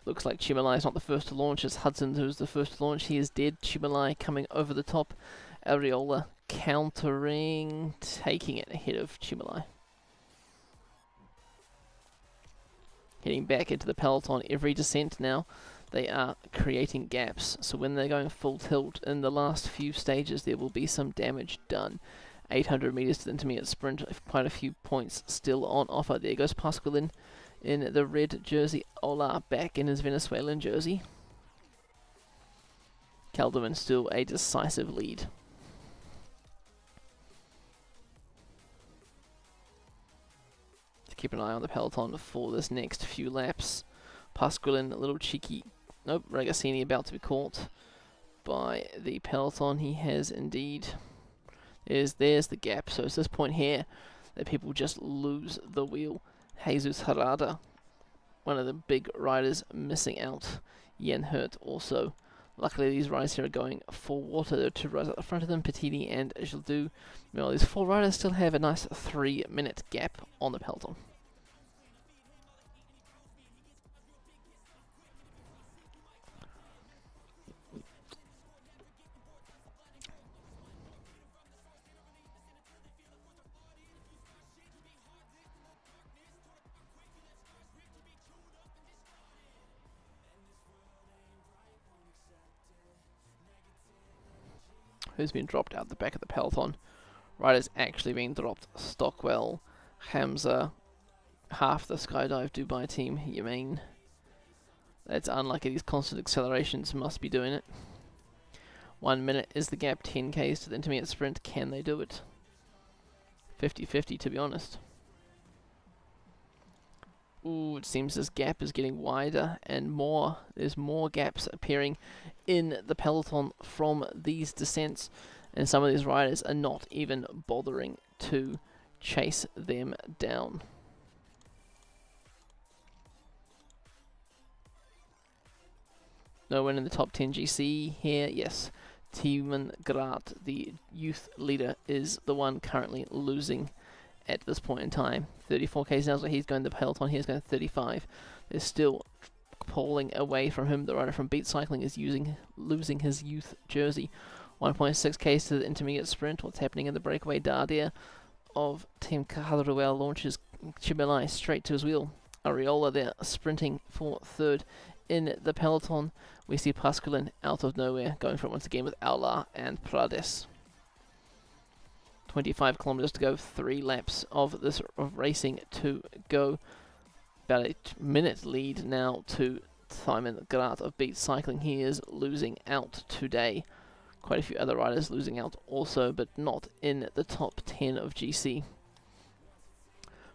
Looks like Chimalai is not the first to launch. It's Hudson who's the first to launch. He is dead. Chimalai coming over the top. Areola countering, taking it ahead of Chimalai. Heading back into the peloton every descent now. They are creating gaps, so when they're going full tilt in the last few stages, there will be some damage done. 800 meters to the intermediate sprint, quite a few points still on offer. There goes Pasqualin in the red jersey. Ola back in his Venezuelan jersey. Calderman still a decisive lead. Keep an eye on the peloton for this next few laps. Pasqualin, a little cheeky. Nope, Regazzini about to be caught by the peloton. He has indeed. There's the gap. So it's this point here that people just lose the wheel. Jesus Harada, one of the big riders, missing out. Yen Hurt also. Luckily, these riders here are going for water. There are 2 riders at the front of them, Petiti and Gildu. Well, these 4 riders still have a nice 3-minute gap on the peloton. Who's been dropped out the back of the peloton? Riders actually being dropped. Stockwell, Hamza, half the Skydive Dubai team. Yamain. That's unlucky. These constant accelerations must be doing it. 1 minute is the gap. 10Ks to the intermediate sprint. Can they do it? 50-50 to be honest. Ooh, it seems this gap is getting wider and more. There's more gaps appearing in the peloton from these descents, and some of these riders are not even bothering to chase them down. No one in the top 10 GC here. Yes, Timon Grat, the youth leader, is the one currently losing at this point in time. 34Ks now, so he's going the peloton. He's going 35. They're still pulling away from him. The rider from Beat Cycling is losing his youth jersey. 1.6Ks to the intermediate sprint. What's happening in the breakaway? Dardia of Team Caharuel launches Chimalai straight to his wheel. Areola there sprinting for 3rd in the peloton. We see Pasqualin out of nowhere going for it once again with Aula and Prades. 25 kilometers to go, 3 laps of this racing to go. About a minute lead now to Simon Grat of Beat Cycling. He is losing out today. Quite a few other riders losing out also, but not in the top 10 of GC.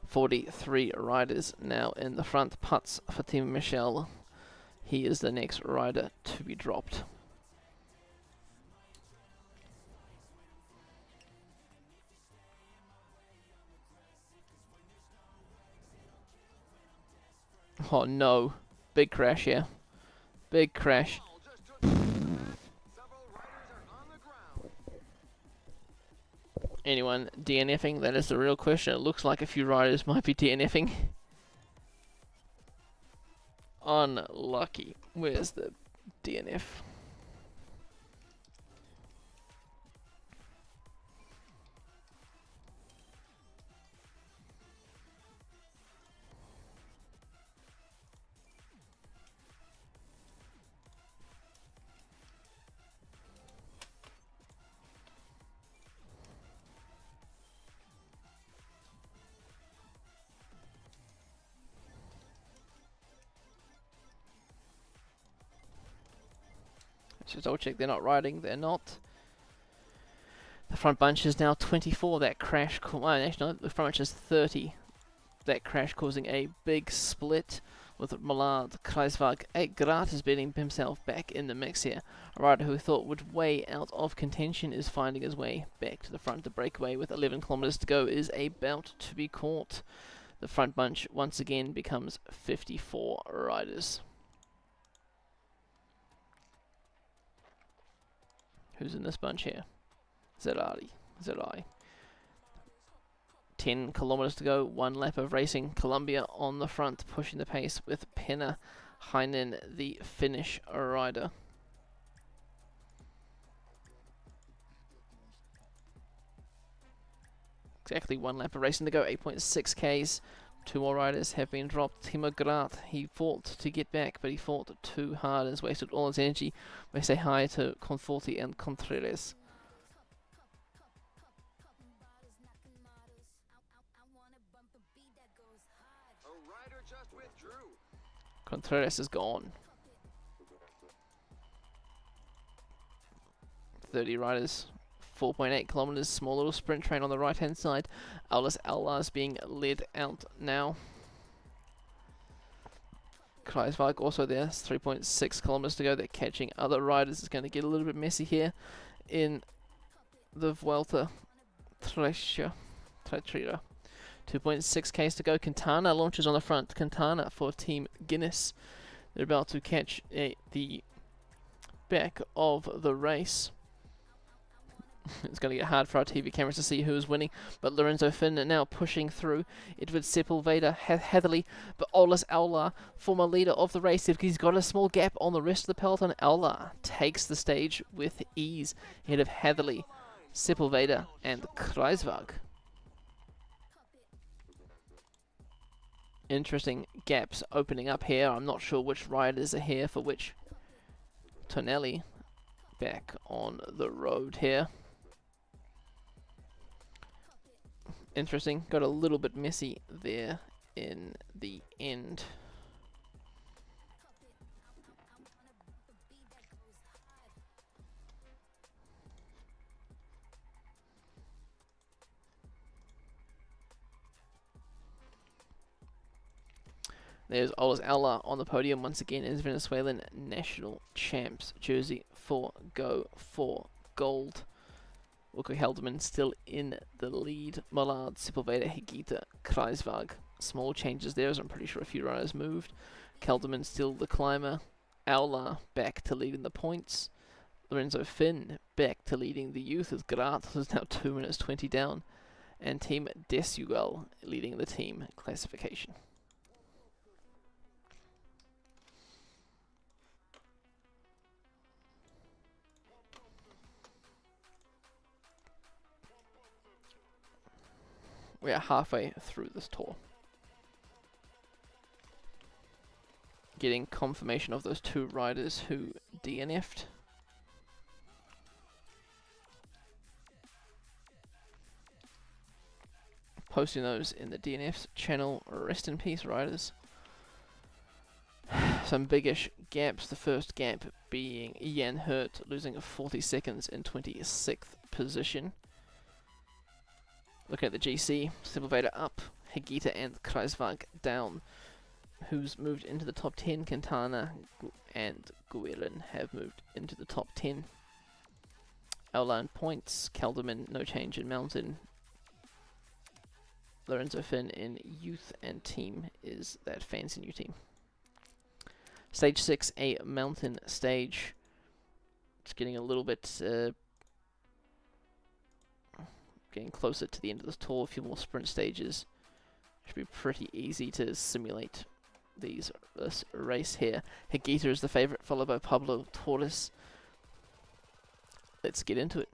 43 riders now in the front. Putz for Team Michel. He is the next rider to be dropped. Oh no, big crash here. Big crash. Anyone DNFing? That is the real question. It looks like a few riders might be DNFing. Unlucky. Where's the DNF? Just double check they're not riding. They're not. The front bunch is now 24. That crash. Actually, no, the front bunch is 30. That crash causing a big split with Millard, Kreiswag, Grat is beating himself back in the mix here. A rider who we thought would way out of contention is finding his way back to the front. The breakaway with 11 kilometers to go is about to be caught. The front bunch once again becomes 54 riders. Who's in this bunch here? Zerai. 10 kilometers to go, 1 lap of racing. Colombia on the front, pushing the pace with Pena Heinen, the Finnish rider. Exactly 1 lap of racing to go, 8.6 Ks. 2 more riders have been dropped. Timo Grat, he fought to get back, but he fought too hard and has wasted all his energy. We say hi to Conforti and Contreras. Contreras is gone. 30 riders, 4.8 kilometers, small little sprint train on the right hand side. Aulas Aulas being led out now. Kreiswag also there, 3.6 kilometers to go. They're catching other riders. It's going to get a little bit messy here in the Vuelta Trachia. 2.6 Ks to go. Quintana launches on the front. Quintana for Team Guinness. They're about to catch the back of the race. It's going to get hard for our TV cameras to see who is winning, but Lorenzo Finn now pushing through. Edward Sepulveda, Heatherly, but Aulas Aular, former leader of the race, he's got a small gap on the rest of the peloton. Aular takes the stage with ease ahead of Heatherly, Sepulveda, and Kreiswag. Interesting gaps opening up here. I'm not sure which riders are here for which. Tonelli back on the road here. Interesting. Got a little bit messy there in the end. There's Aulas Aular on the podium once again as Venezuelan national champs. Jersey for gold. Wilco Helderman still in the lead. Mollard, Sepulveda, Higuita, Kreiswag. Small changes there, as I'm pretty sure a few riders moved. Kelderman still the climber. Aular back to leading the points. Lorenzo Finn back to leading the youth as Grat is now 2 minutes 20 down. And Team Desugal leading the team classification. We are halfway through this tour. Getting confirmation of those 2 riders who DNF'd. Posting those in the DNF's channel. Rest in peace, riders. Some biggish gaps. The first gap being Jan Hurt losing 40 seconds in 26th position. Looking at the GC, Sepulveda up, Higuita and Kreiswag down. Who's moved into the top 10? Quintana and Guerin have moved into the top 10. Outline points, Kelderman no change in mountain. Lorenzo Finn in youth, and team is that fancy new team. Stage 6, a mountain stage. It's getting a little bit getting closer to the end of this tour. A few more sprint stages. Should be pretty easy to simulate this race here. Higuita is the favourite, followed by Pablo Torres. Let's get into it.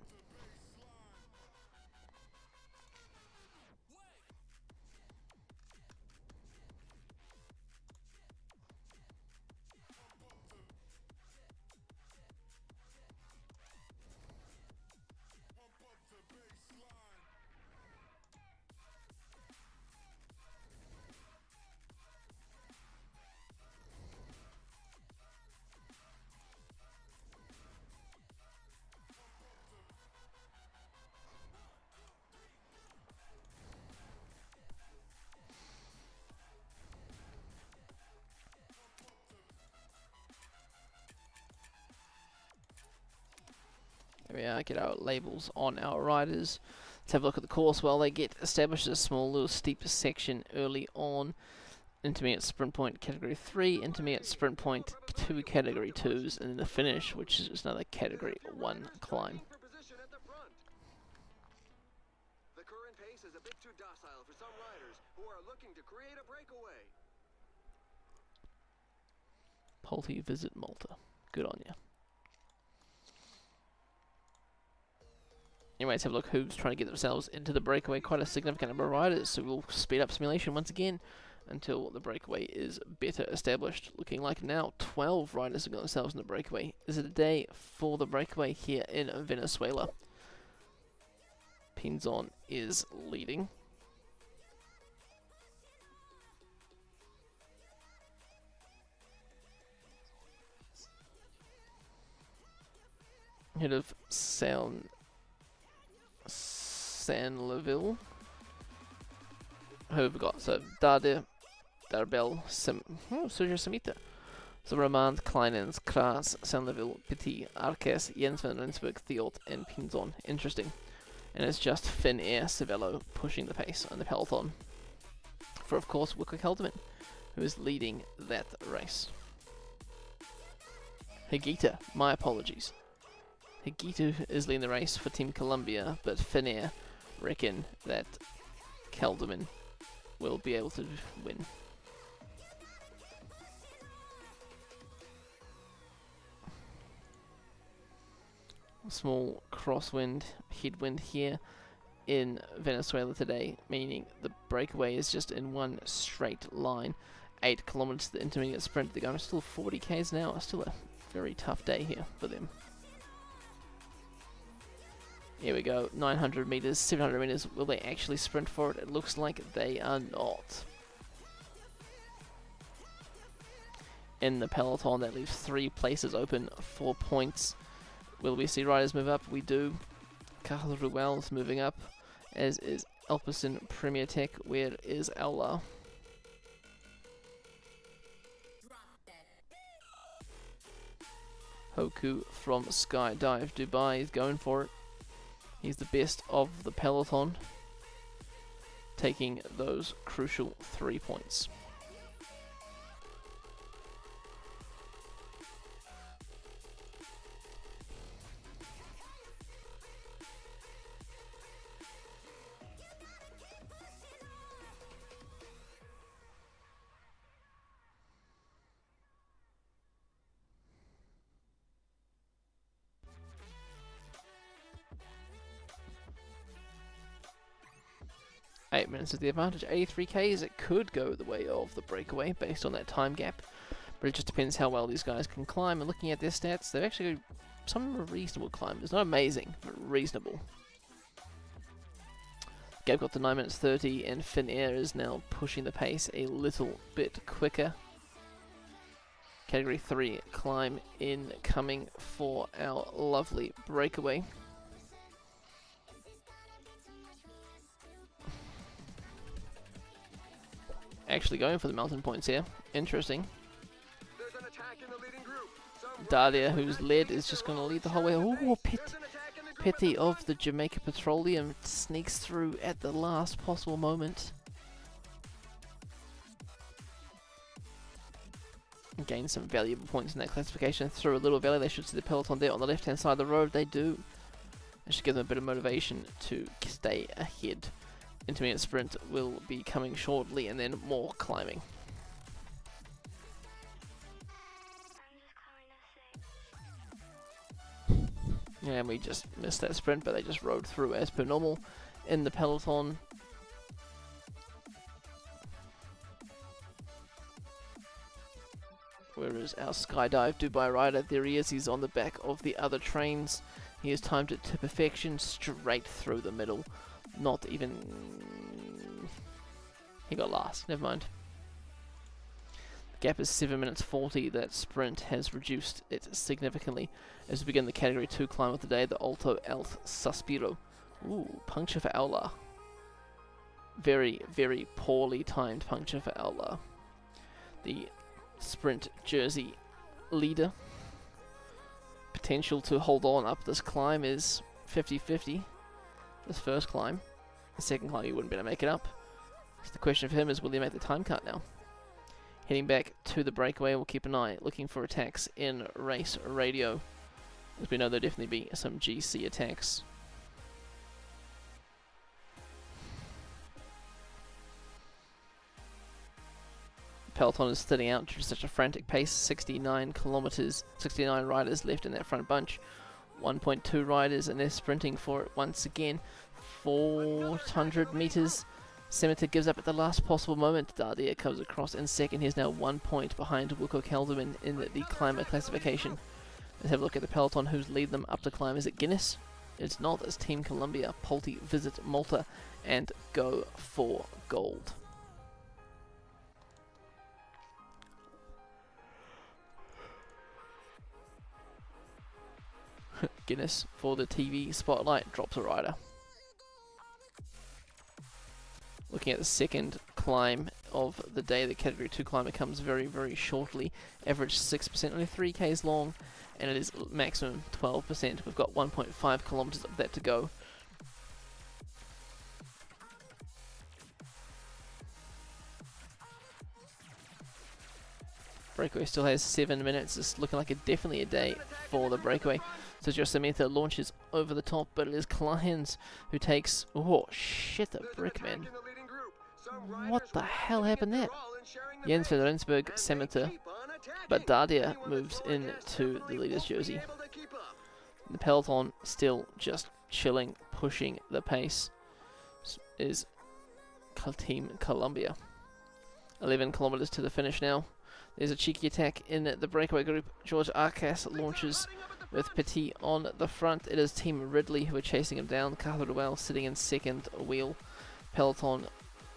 There we are, get our labels on our riders. Let's have a look at the course. Well, they get established a small little steep section early on. Intermediate sprint point category 3, intermediate sprint point 2 category 2s, and then the finish, which is just another category 1 climb. The current pace is a bit too docile for some riders who are looking to create a breakaway. Polty visit Malta. Good on you. Anyway, let's have a look who's trying to get themselves into the breakaway. Quite a significant number of riders, so we'll speed up simulation once again until the breakaway is better established. Looking like now 12 riders have got themselves in the breakaway. Is it a day for the breakaway here in Venezuela? Pinzon is leading. Head of San Leville. Who have we got? So Darbel, Sergio Samita. So Romand, Kleinens, Kras, San Leville, Petit, Arques, Jens van Rensburg, Thiot, and Pinzon. Interesting. And it's just Finnair Cervelo pushing the pace on the peloton. For, of course, Wilco Kelderman, who is leading that race. Higuita, my apologies. Higuita is leading the race for Team Colombia, but Finnair reckon that Kelderman will be able to win. Small crosswind, headwind here in Venezuela today, meaning the breakaway is just in one straight line. 8 kilometers to the intermediate sprint. They're going still 40 k's an hour. Still a very tough day here for them. Here we go, 900 meters, 700 meters. Will they actually sprint for it? It looks like they are not. In the peloton, that leaves 3 places open, 4 points. Will we see riders move up? We do. Carlos Ruel is moving up, as is Elpison Premier Tech. Where is Ella? Hoku from Skydive Dubai is going for it. He's the best of the peloton, taking those crucial 3 points. Eight minutes is the advantage. 83 k's. It could go the way of the breakaway based on that time gap, but it just depends how well these guys can climb. And looking at their stats, they've actually some of them are reasonable climbers. Not amazing, but reasonable. Gabe got to 9 minutes 30, and Finnair is now pushing the pace a little bit quicker. Category 3 climb incoming for our lovely breakaway. Actually going for the mountain points here. Interesting. Dahlia, who's led, is just going to lead the whole way. Oh, Petty of the Jamaica Petroleum sneaks through at the last possible moment. Gain some valuable points in that classification. Through a little valley, they should see the peloton there on the left-hand side of the road. They do. That should give them a bit of motivation to stay ahead. Intermediate sprint will be coming shortly, and then more climbing. Yeah, and we just missed that sprint, but they just rode through as per normal in the peloton. Whereas our Skydive Dubai rider, there he is, he's on the back of the other trains. He has timed it to perfection, straight through the middle. Not even... He got last, never mind. The gap is 7 minutes 40, that sprint has reduced it significantly. As we begin the category 2 climb of the day, the Alto Alt Suspiro. Ooh, puncture for Aula. Very, very poorly timed puncture for Aula. The sprint jersey leader. Potential to hold on up this climb is 50-50. This first climb. The second climb, he wouldn't be able to make it up. So the question for him is, will he make the time cut now? Heading back to the breakaway, we'll keep an eye looking for attacks in race radio. As we know, there'll definitely be some GC attacks. Peloton is thinning out due to such a frantic pace. 69 kilometers, 69 riders left in that front bunch. 1.2 riders, and they're sprinting for it once again. 400 meters. Semeter gives up at the last possible moment. Dardia comes across in second. He's now 1 point behind Wilco Kelderman in the climber classification. Let's have a look at the peloton. Who's lead them up the climb? Is it Guinness? It's not. It's Team Columbia, Pulte, Visit Malta, and Go for Gold. Guinness for the TV spotlight drops a rider. Looking at the second climb of the day, the category 2 climber comes very, very shortly. Average 6%, only 3Ks long, and it is maximum 12%. We've got 1.5 kilometers of that to go. Breakaway still has 7 minutes. It's looking like definitely a day for the breakaway. So Josemeta launches over the top, but it is Clients who takes... Oh, shit, the brick, man. What the hell happened there? Jens van Rensburg, Semeter, but Dardia moves into the leader's jersey. The peloton still just chilling, pushing the pace is Team Columbia. 11 kilometers to the finish now. There's a cheeky attack in the breakaway group. George Arcas launches with Petit on the front. It is Team Ridley who are chasing him down. Catherwell sitting in second wheel. Peloton,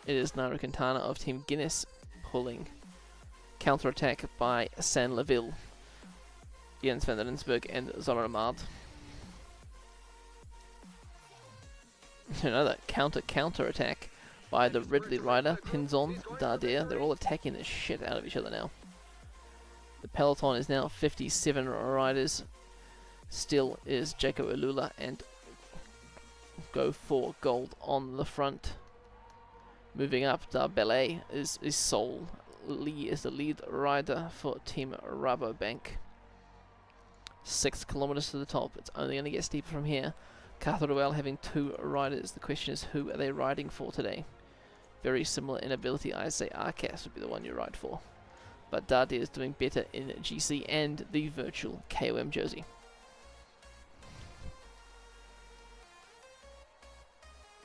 it is Nairo Quintana of Team Guinness pulling. Counter-attack by San Laville. Jens van den Rensburg and Zora Amad. Another counter-attack by the Ridley rider. Pinzon, Dardia. They're all attacking the shit out of each other now. The peloton is now 57 riders. Still is Jaco Elula and Go for Gold on the front. Moving up, Darbele is Sol. Lee is the lead rider for Team Rabobank. 6 kilometers to the top. It's only going to get steeper from here. Catherwell having 2 riders. The question is, who are they riding for today? Very similar in ability. I say Arcas would be the one you ride for. But Dardia is doing better in GC and the virtual KOM jersey.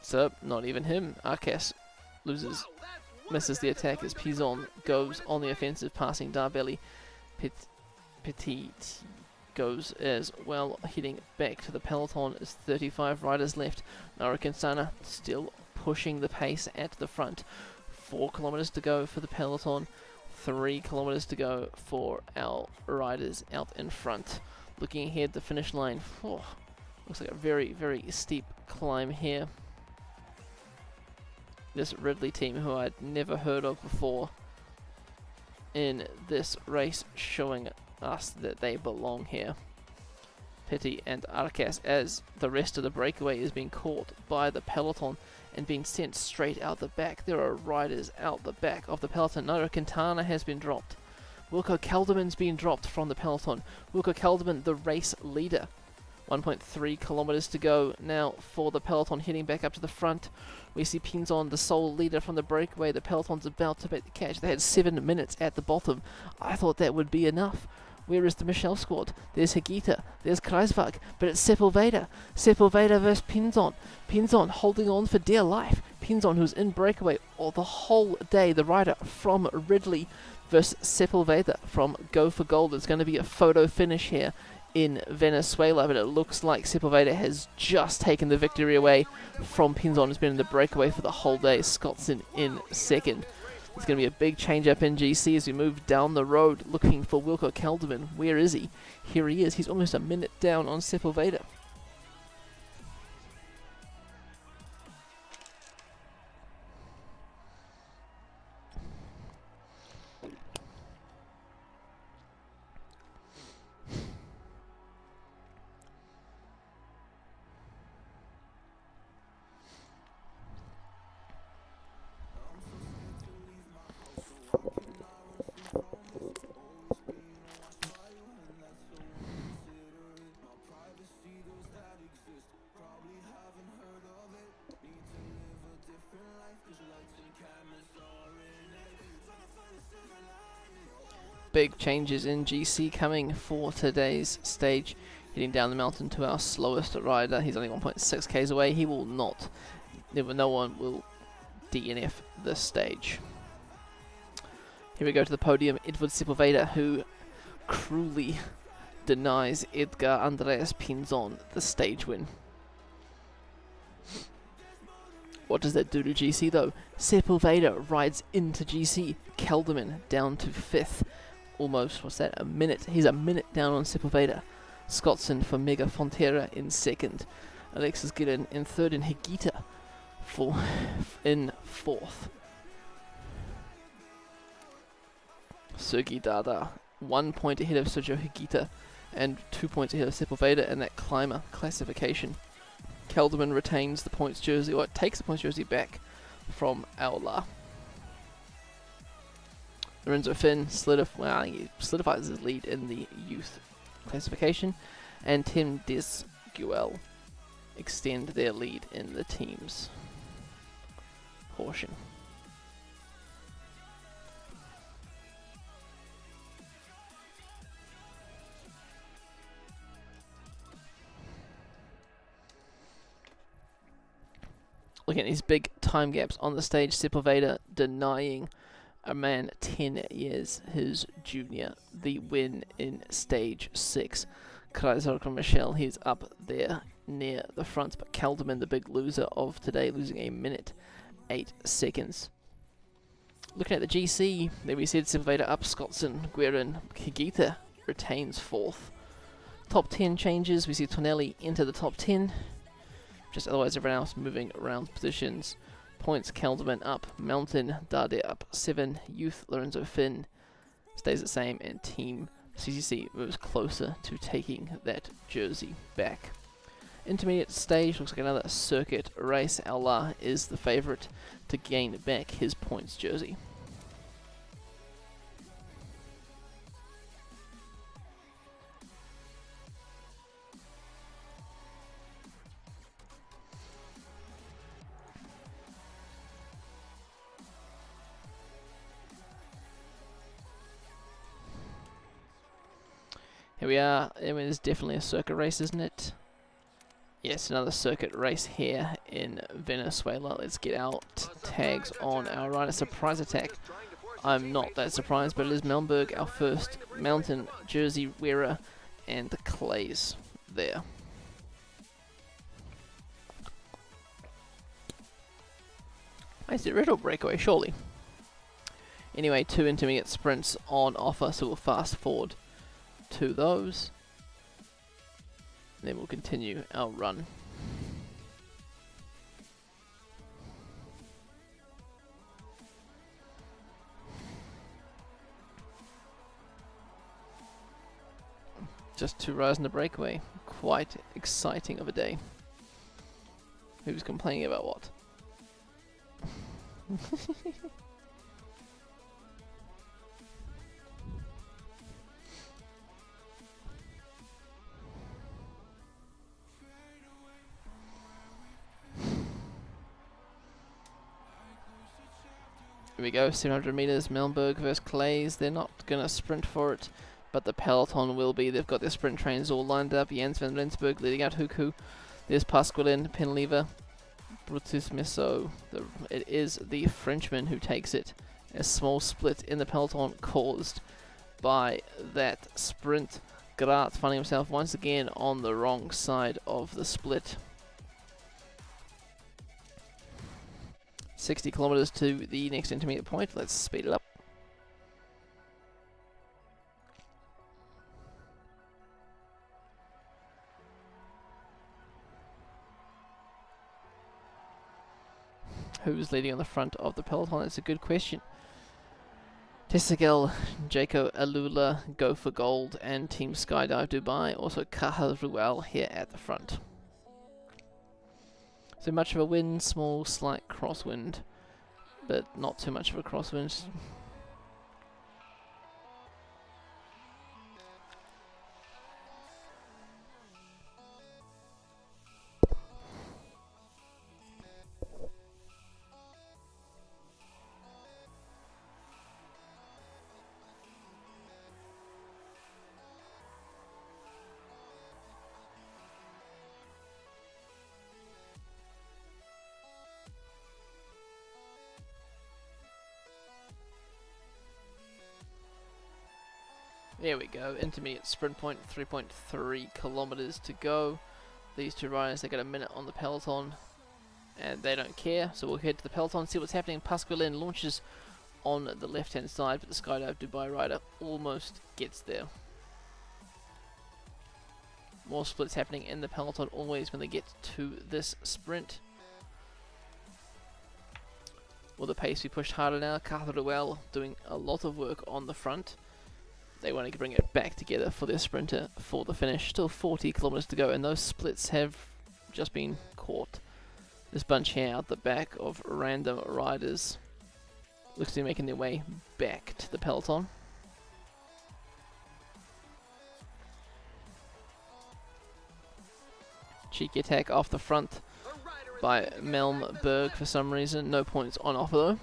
So, not even him. Arcas loses, misses the attack as Pizon goes on the offensive, passing Darbelli. Petit goes as well, heading back to the peloton. There's 35 riders left. Nairo Quintana still pushing the pace at the front. 4 kilometers to go for the peloton. 3 kilometers to go for our riders out in front. Looking ahead, the finish line. Oh, looks like a very, very steep climb here. This Ridley team, who I'd never heard of before in this race, showing us that they belong here. Petit and Arcas, as the rest of the breakaway is being caught by the peloton and being sent straight out the back. There are riders out the back of the peloton. Nairo Quintana has been dropped. Wilco Kelderman's been dropped from the peloton. Wilco Kelderman, the race leader. 1.3 kilometers to go now for the peloton, heading back up to the front. We see Pinzon, the sole leader from the breakaway. The peloton's about to make the catch. They had 7 minutes at the bottom. I thought that would be enough. Where is the Michelle squad? There's Higita, there's Kreisberg, but it's Sepulveda. Sepulveda versus Pinzon. Pinzon holding on for dear life. Pinzon, who's in breakaway all the whole day. The rider from Ridley versus Sepulveda from Go for Gold. It's going to be a photo finish here in Venezuela, but it looks like Sepulveda has just taken the victory away from Pinzon, who's been in the breakaway for the whole day. Scottson in second. There's going to be a big change up in GC as we move down the road looking for Wilco Kelderman. Where is he? Here he is. He's almost a minute down on Sepulveda. Big changes in GC coming for today's stage. Heading down the mountain to our slowest rider. He's only 1.6 k's away. He will not, no one will DNF this stage. Here we go to the podium. Edward Sepulveda, who cruelly denies Edgar Andreas Pinzon the stage win. What does that do to GC though? Sepulveda rides into GC. Kelderman down to 5th. Almost, what's that, a minute? He's a minute down on Sepulveda. Scottson for Mega Fontera in 2nd. Alexis Gillen in 3rd, and Higita in 4th. Sergi Dada 1 point ahead of Sergio Higita and 2 points ahead of Sepulveda in that climber classification. Kelderman retains the points jersey, or takes the points jersey back from Aula. Lorenzo Finn he solidifies his lead in the youth classification, and Tim Desguel extend their lead in the teams portion. Looking at these big time gaps on the stage, Sepulveda denying a man 10 years his junior the win in stage 6. Kreisberg Michel, he's up there near the front, but Kelderman, the big loser of today, losing a minute 8 seconds. Looking at the GC, there we said Sepulveda up, Scottson, Guerin, Higita retains 4th. Top 10 changes, we see Tonelli into the top 10, just otherwise everyone else moving around positions. Points, Kelderman up, Mountain, Dade up 7, Youth, Lorenzo Finn stays the same, and Team CCC moves closer to taking that jersey back. Intermediate stage looks like another circuit race. Allah is the favourite to gain back his points jersey. Here we are. I mean, it's definitely a circuit race, isn't it? Yes, another circuit race here in Venezuela. Let's get our tags on our rider. Surprise attack. I'm not that surprised, but it is Melnberg, our first mountain jersey wearer, and the Clays there. Is it red or breakaway? Surely. Anyway, 2 intermediate sprints on offer, so we'll fast forward to those, and then we'll continue our run. Just 2 riders in the breakaway. Quite exciting of a day. Who's complaining about what? Here we go, 700 meters, Melnberg versus Clays. They're not going to sprint for it but the peloton will be. They've got their sprint trains all lined up. Jens van Rensburg leading out Huku. There's Pasqualin, Penlever, Brutus Misso. It is the Frenchman who takes it. A small split in the peloton caused by that sprint. Grat finding himself once again on the wrong side of the split. 60 kilometers to the next intermediate point. Let's speed it up. Who's leading on the front of the peloton? That's a good question. Tessagel, Jaco Alula, Go for Gold, and Team Skydive Dubai. Also Caja Ruel here at the front. So much of a wind, small, slight crosswind, but not too much of a crosswind. There we go, intermediate sprint point, 3.3 kilometers to go. These two riders, they got a minute on the peloton, and they don't care, so we'll head to the peloton, see what's happening. Pasqualin launches on the left-hand side, but the Skydive Dubai rider almost gets there. More splits happening in the peloton always when they get to this sprint. Will the pace be pushed harder now? Caja doing a lot of work on the front. They want to bring it back together for their sprinter for the finish. Still 40 kilometers to go, and those splits have just been caught. This bunch here out the back of random riders looks to be making their way back to the peloton. Cheeky attack off the front by Melmberg for some reason. No points on offer though.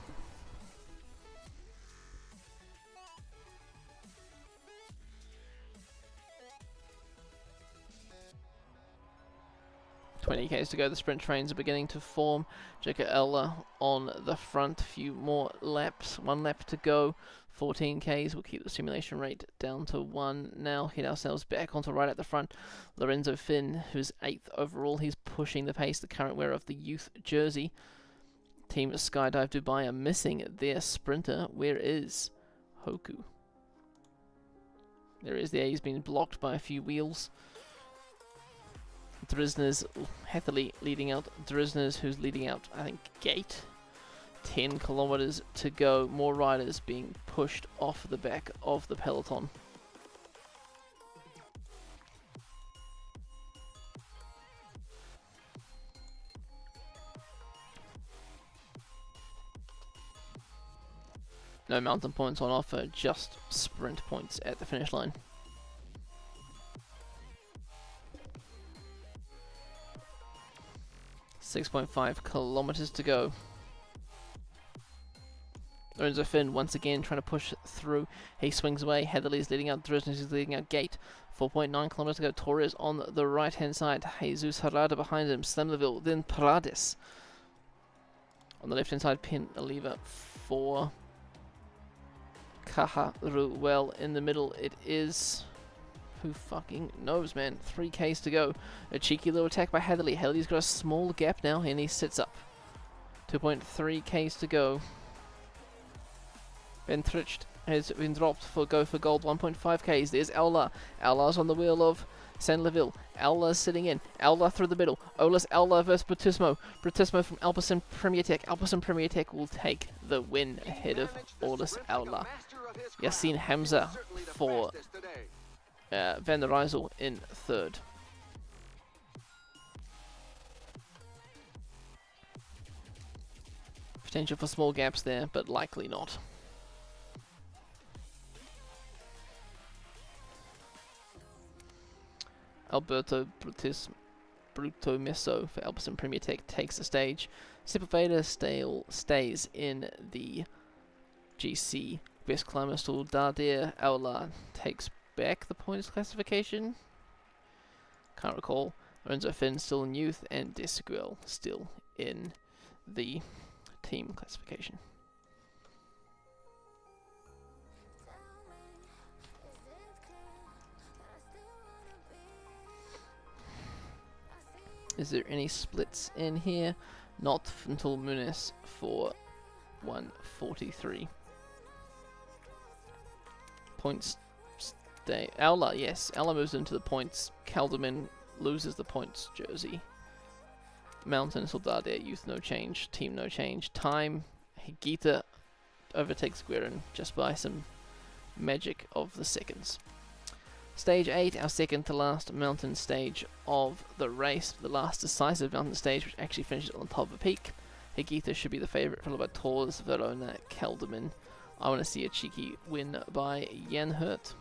20 k's to go, the sprint trains are beginning to form. Jacob Eller on the front, a few more laps, 1 lap to go. 14 k's, we'll keep the simulation rate down to 1 now. Hit ourselves back onto right at the front. Lorenzo Finn, who's 8th overall, he's pushing the pace, the current wearer of the youth jersey. Team Skydive Dubai are missing their sprinter. Where is Hoku? There is there, he's been blocked by a few wheels. Drisner's Hatherley leading out. Drisner's who's leading out, I think, Gate. 10 kilometers to go. More riders being pushed off the back of the peloton. No mountain points on offer, just sprint points at the finish line. .5 kilometers to go. Lorenzo Finn once again trying to push through. He swings away. Heatherley's leading out. Drisner is leading out. Gate. 4.9 kilometers to go. Torres on the right hand side. Jesus Harada behind him. Slemlerville. Then Paradis. On the left hand side, Pin Oliva for Caja in the middle. It is. Who fucking knows, man? 3 k's to go. A cheeky little attack by Heatherley. Heatherley's got a small gap now, and he sits up. 2.3 k's to go. Ben Tricht has been dropped for Go for Gold. 1.5 k's. There's Aula. Aula's on the wheel of Saint-Leville. Aula's sitting in. Aula through the middle. Olas Aula versus Brutismo. Brutismo from Alpecin Premier Tech. Alpecin Premier Tech will take the win ahead of Olas Aula. Yassine Hamza for Van der Rijssel in 3rd. Potential for small gaps there, but likely not. Alberto Bruto Messo for Alpecin Premier Tech takes the stage. Sepulveda stays in the GC. Best climber still Dardir. Aula takes back the points classification? Can't recall. Lorenzo Finn still in youth, and Desiguel still in the team classification. Is there any splits in here? Not until Muniz for 143. Points stay. Aula, yes. Aula moves into the points. Calderman loses the points jersey. Mountain, Soldade, youth no change. Team no change. Time, Higuita overtakes Guerin just by some magic of the seconds. Stage 8, our second to last mountain stage of the race. The last decisive mountain stage, which actually finishes on top of a peak. Higuita should be the favourite, followed by Torres, Verona, Calderman. I want to see a cheeky win by Jan Hurt.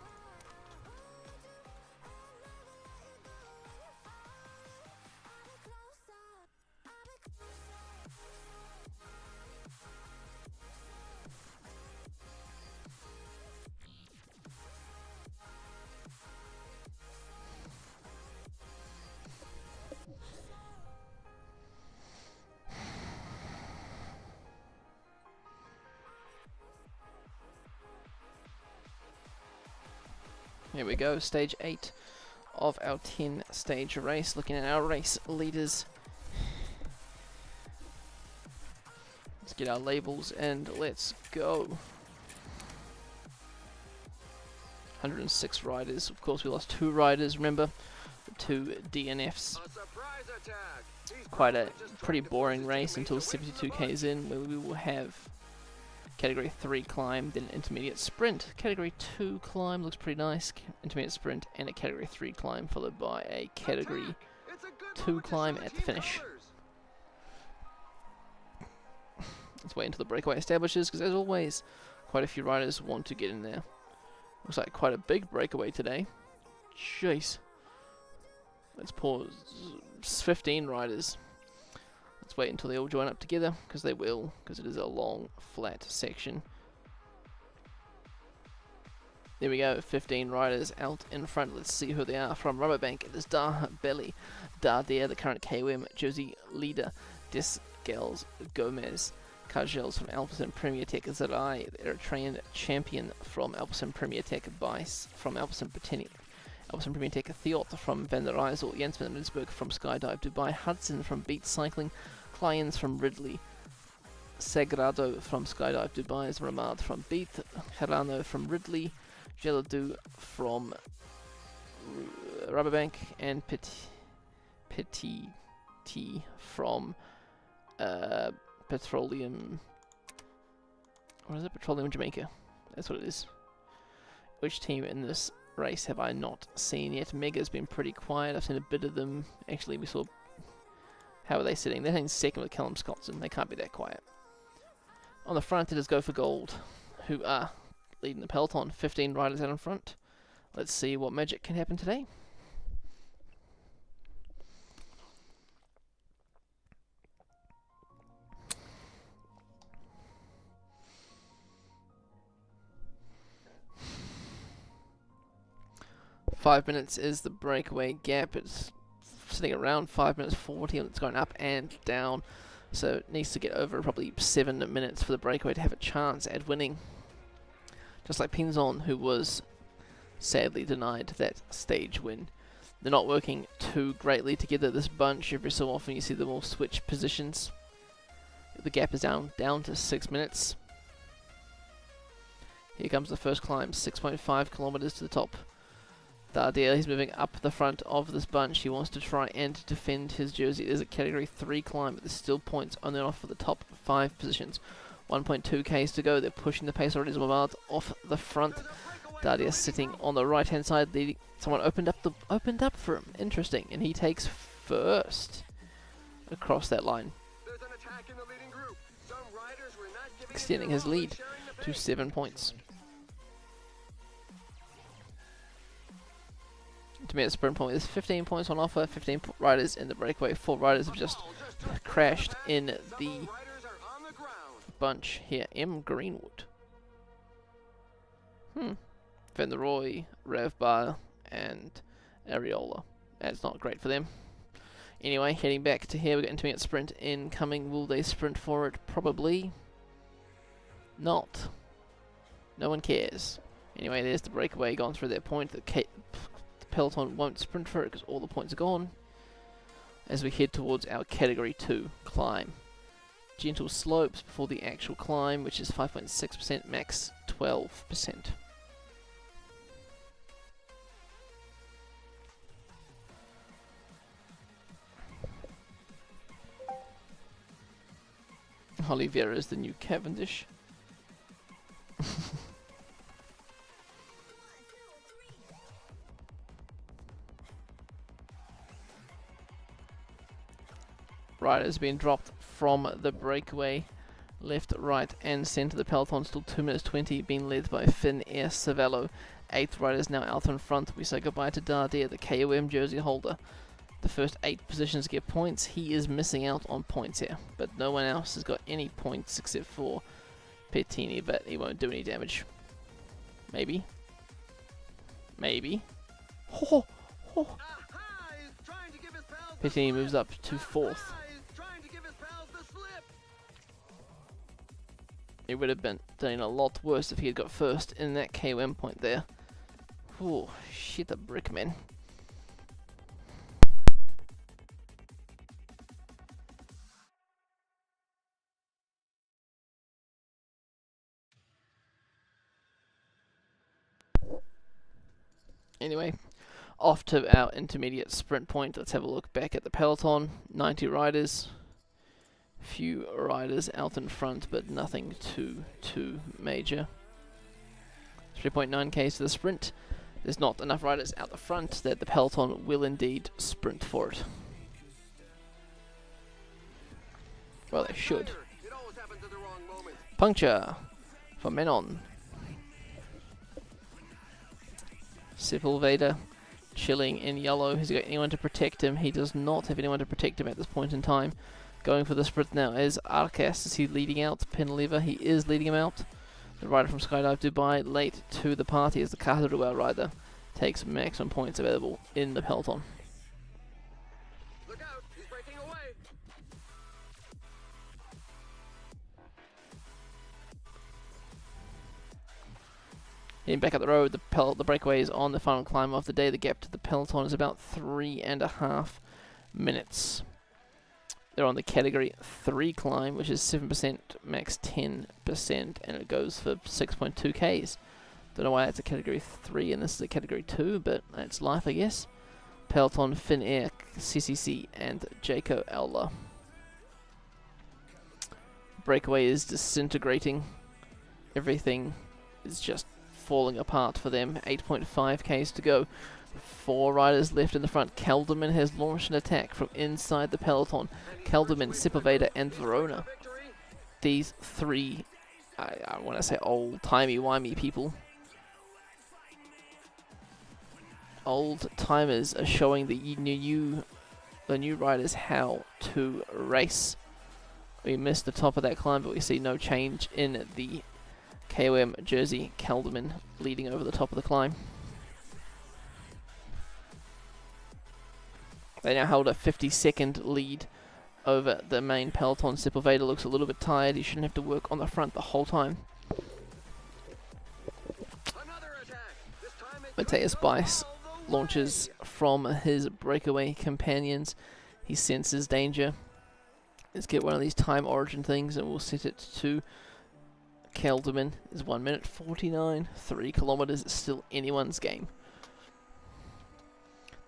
Here we go, stage 8 of our 10 stage race. Looking at our race leaders. Let's get our labels and let's go. 106 riders. Of course, we lost 2 riders, remember? 2 DNFs. Quite a pretty boring race until 72 Ks in, where we will have Category 3 climb, then an intermediate sprint. Category 2 climb looks pretty nice. Intermediate sprint and a Category 3 climb, followed by a Category 2 climb at the finish. Let's wait until the breakaway establishes, because as always, quite a few riders want to get in there. Looks like quite a big breakaway today. Jeez. Let's pause. 15 riders. Let's wait until they all join up together, because they will, because it is a long, flat section. There we go, 15 riders out in front. Let's see who they are. From Rubberbank, it is Belly, Dardere, the current KOM jersey leader, Desgels Gomez, Kajels from Alpecin Premier Tech, Zarai, the Eritrean champion from Alpecin Premier Tech, Bice from Alpecin Premier Tech, Theot from Van der Rijssel, Jens van Rensburg from Skydive Dubai, Hudson from Beat Cycling, Clients from Ridley, Sagrado from Skydive Dubai, Ramad from Beat, Herano from Ridley, Geladu from Rubberbank, and Petit T from Petroleum. What is it? Petroleum Jamaica. That's what it is. Which team in this race have I not seen yet? Mega's been pretty quiet. I've seen a bit of them. Actually, we saw. How are they sitting? They're sitting second with Callum Scottson. They can't be that quiet. On the front, it is Go for Gold, who are leading the peloton. 15 riders out in front. Let's see what magic can happen today. Five minutes is the breakaway gap. It's sitting around 5 minutes 40, and it's going up and down. So it needs to get over probably 7 minutes for the breakaway to have a chance at winning. Just like Pinzon, who was sadly denied that stage win. They're not working too greatly together, this bunch. Every so often you see them all switch positions. The gap is down to 6 minutes. Here comes the first climb, 6.5 kilometers to the top. Dardere, he's moving up the front of this bunch. He wants to try and defend his jersey. There's a Category 3 climb, but there's still points on and off for the top 5 positions. 1.2 Ks to go. They're pushing the pace already. Zamard off the front. Dardere sitting on the right hand side. Someone opened up for him. Interesting. And he takes first across that line, extending his lead to 7 points. To me, at sprint point, there's 15 points on offer, 15 riders in the breakaway. 4 riders have just crashed in the bunch here. M. Greenwood. Van der Roy, Ravbar, and Areola. That's not great for them. Anyway, heading back to here, we've got intermediate sprint incoming. Will they sprint for it? Probably not. No one cares. Anyway, there's the breakaway gone through their point. The peloton won't sprint for it because all the points are gone. As we head towards our Category 2 climb. Gentle slopes before the actual climb, which is 5.6%, max 12%. Oliveira is the new Cavendish. Riders being dropped from the breakaway. Left, right and centre. The peloton still 2 minutes 20, being led by Finn Air Savello. 8th riders now out in front. We say goodbye to Dardier, the KOM jersey holder. The first 8 positions get points. He is missing out on points here, but no one else has got any points except for Pettini, but he won't do any damage. Maybe. Maybe. Oh, oh. Pettini moves up to 4th. It would have been done a lot worse if he had got first in that KOM point there. Oh, shit, the brick, man. Anyway, off to our intermediate sprint point. Let's have a look back at the peloton. 90 riders. Few riders out in front, but nothing too major. 3.9 k's to the sprint. There's not enough riders out the front that the peloton will indeed sprint for it. Well, they should. Puncture for Menon. Sepulveda chilling in yellow. Has he got anyone to protect him? He does not have anyone to protect him at this point in time. Going for the sprint now is Arcas. Is he leading out Penlever? He is leading him out. The rider from Skydive Dubai late to the party as the Kaharua rider takes maximum points available in the peloton. Look out, he's breaking away. Heading back up the road, the breakaway is on the final climb of the day. The gap to the peloton is about 3.5 minutes. They're on the Category 3 climb, which is 7%, max 10%, and it goes for 6.2 k's. Don't know why it's a Category 3 and this is a Category 2, but that's life, I guess. Peloton, Finnair, CCC, and Jaco Eller. Breakaway is disintegrating. Everything is just falling apart for them. 8.5 k's to go. 4 riders left in the front. Kelderman has launched an attack from inside the peloton. Kelderman, Sepulveda, and Verona. These 3, I want to say old timey-wimey people. Old timers are showing the new riders how to race. We missed the top of that climb, but we see no change in the KOM jersey. Kelderman leading over the top of the climb. They now hold a 50-second lead over the main peloton. Sepulveda looks a little bit tired. He shouldn't have to work on the front the whole time. Matthias Bice launches from his breakaway companions. He senses danger. Let's get one of these time origin things and we'll set it to Kelderman. Is 1 minute 49. 3 kilometers is still anyone's game.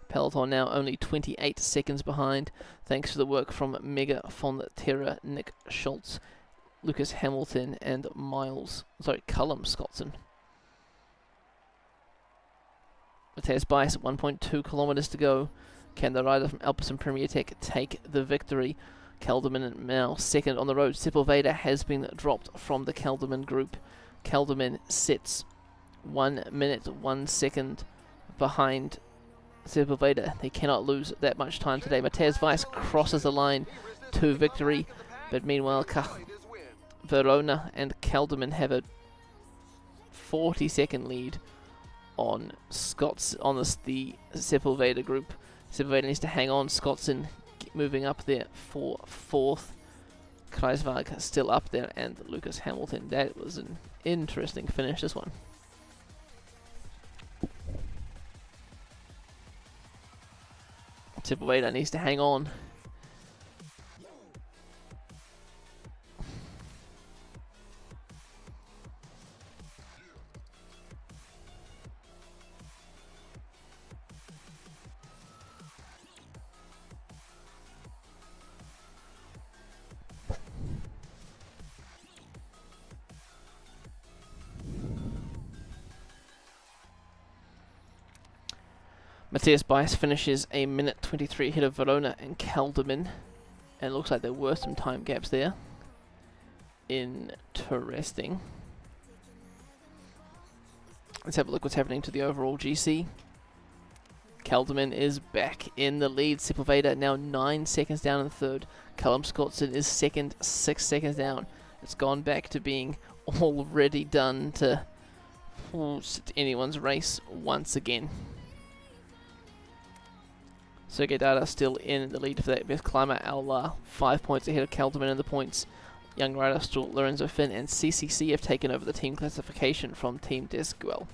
Peloton now only 28 seconds behind, thanks to the work from Mega Fonterra, Nick Schultz, Lucas Hamilton, and Callum Scottson. Matthias Bice, 1.2 kilometers to go. Can the rider from Alpecin Premier Tech take the victory? Kelderman now second on the road. Sepulveda has been dropped from the Kelderman group. Kelderman sits 1 minute 1 second behind Sepulveda. They cannot lose that much time today. Matthias Bice crosses the line to victory, but meanwhile Verona and Kelderman have a 40-second lead on Scott's on the Sepulveda group. Sepulveda needs to hang on. Scottson moving up there for 4th. Kreiswag still up there, and Lucas Hamilton. That was an interesting finish, this one. Sepulveda needs to hang on. Matthias Bice finishes a minute 23 ahead of Verona and Calderman, and it looks like there were some time gaps there. Interesting. Let's have a look what's happening to the overall GC. Calderman is back in the lead. Sepulveda now 9 seconds down in the third. Callum Scottson is second, 6 seconds down. It's gone back to being already done to anyone's race once again. Sergei Dada still in the lead for that best climber. Aular 5 points ahead of Calderman in the points. Young rider still Lorenzo Finn and CCC have taken over the team classification from Team Desguel.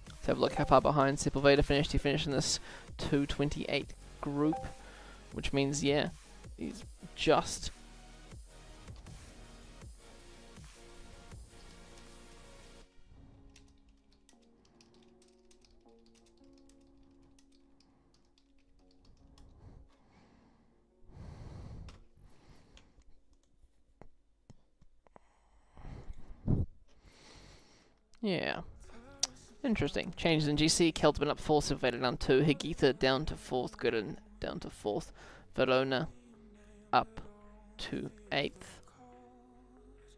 Let's have a look how far behind Sepulveda finished. He finished in this 2:28 group, which means, yeah, he's just yeah. Interesting. Changes in GC. Keltman up 4th, Sepulveda down 2, Higitha down to 4th, Gooden down to 4th, Verona up to 8th.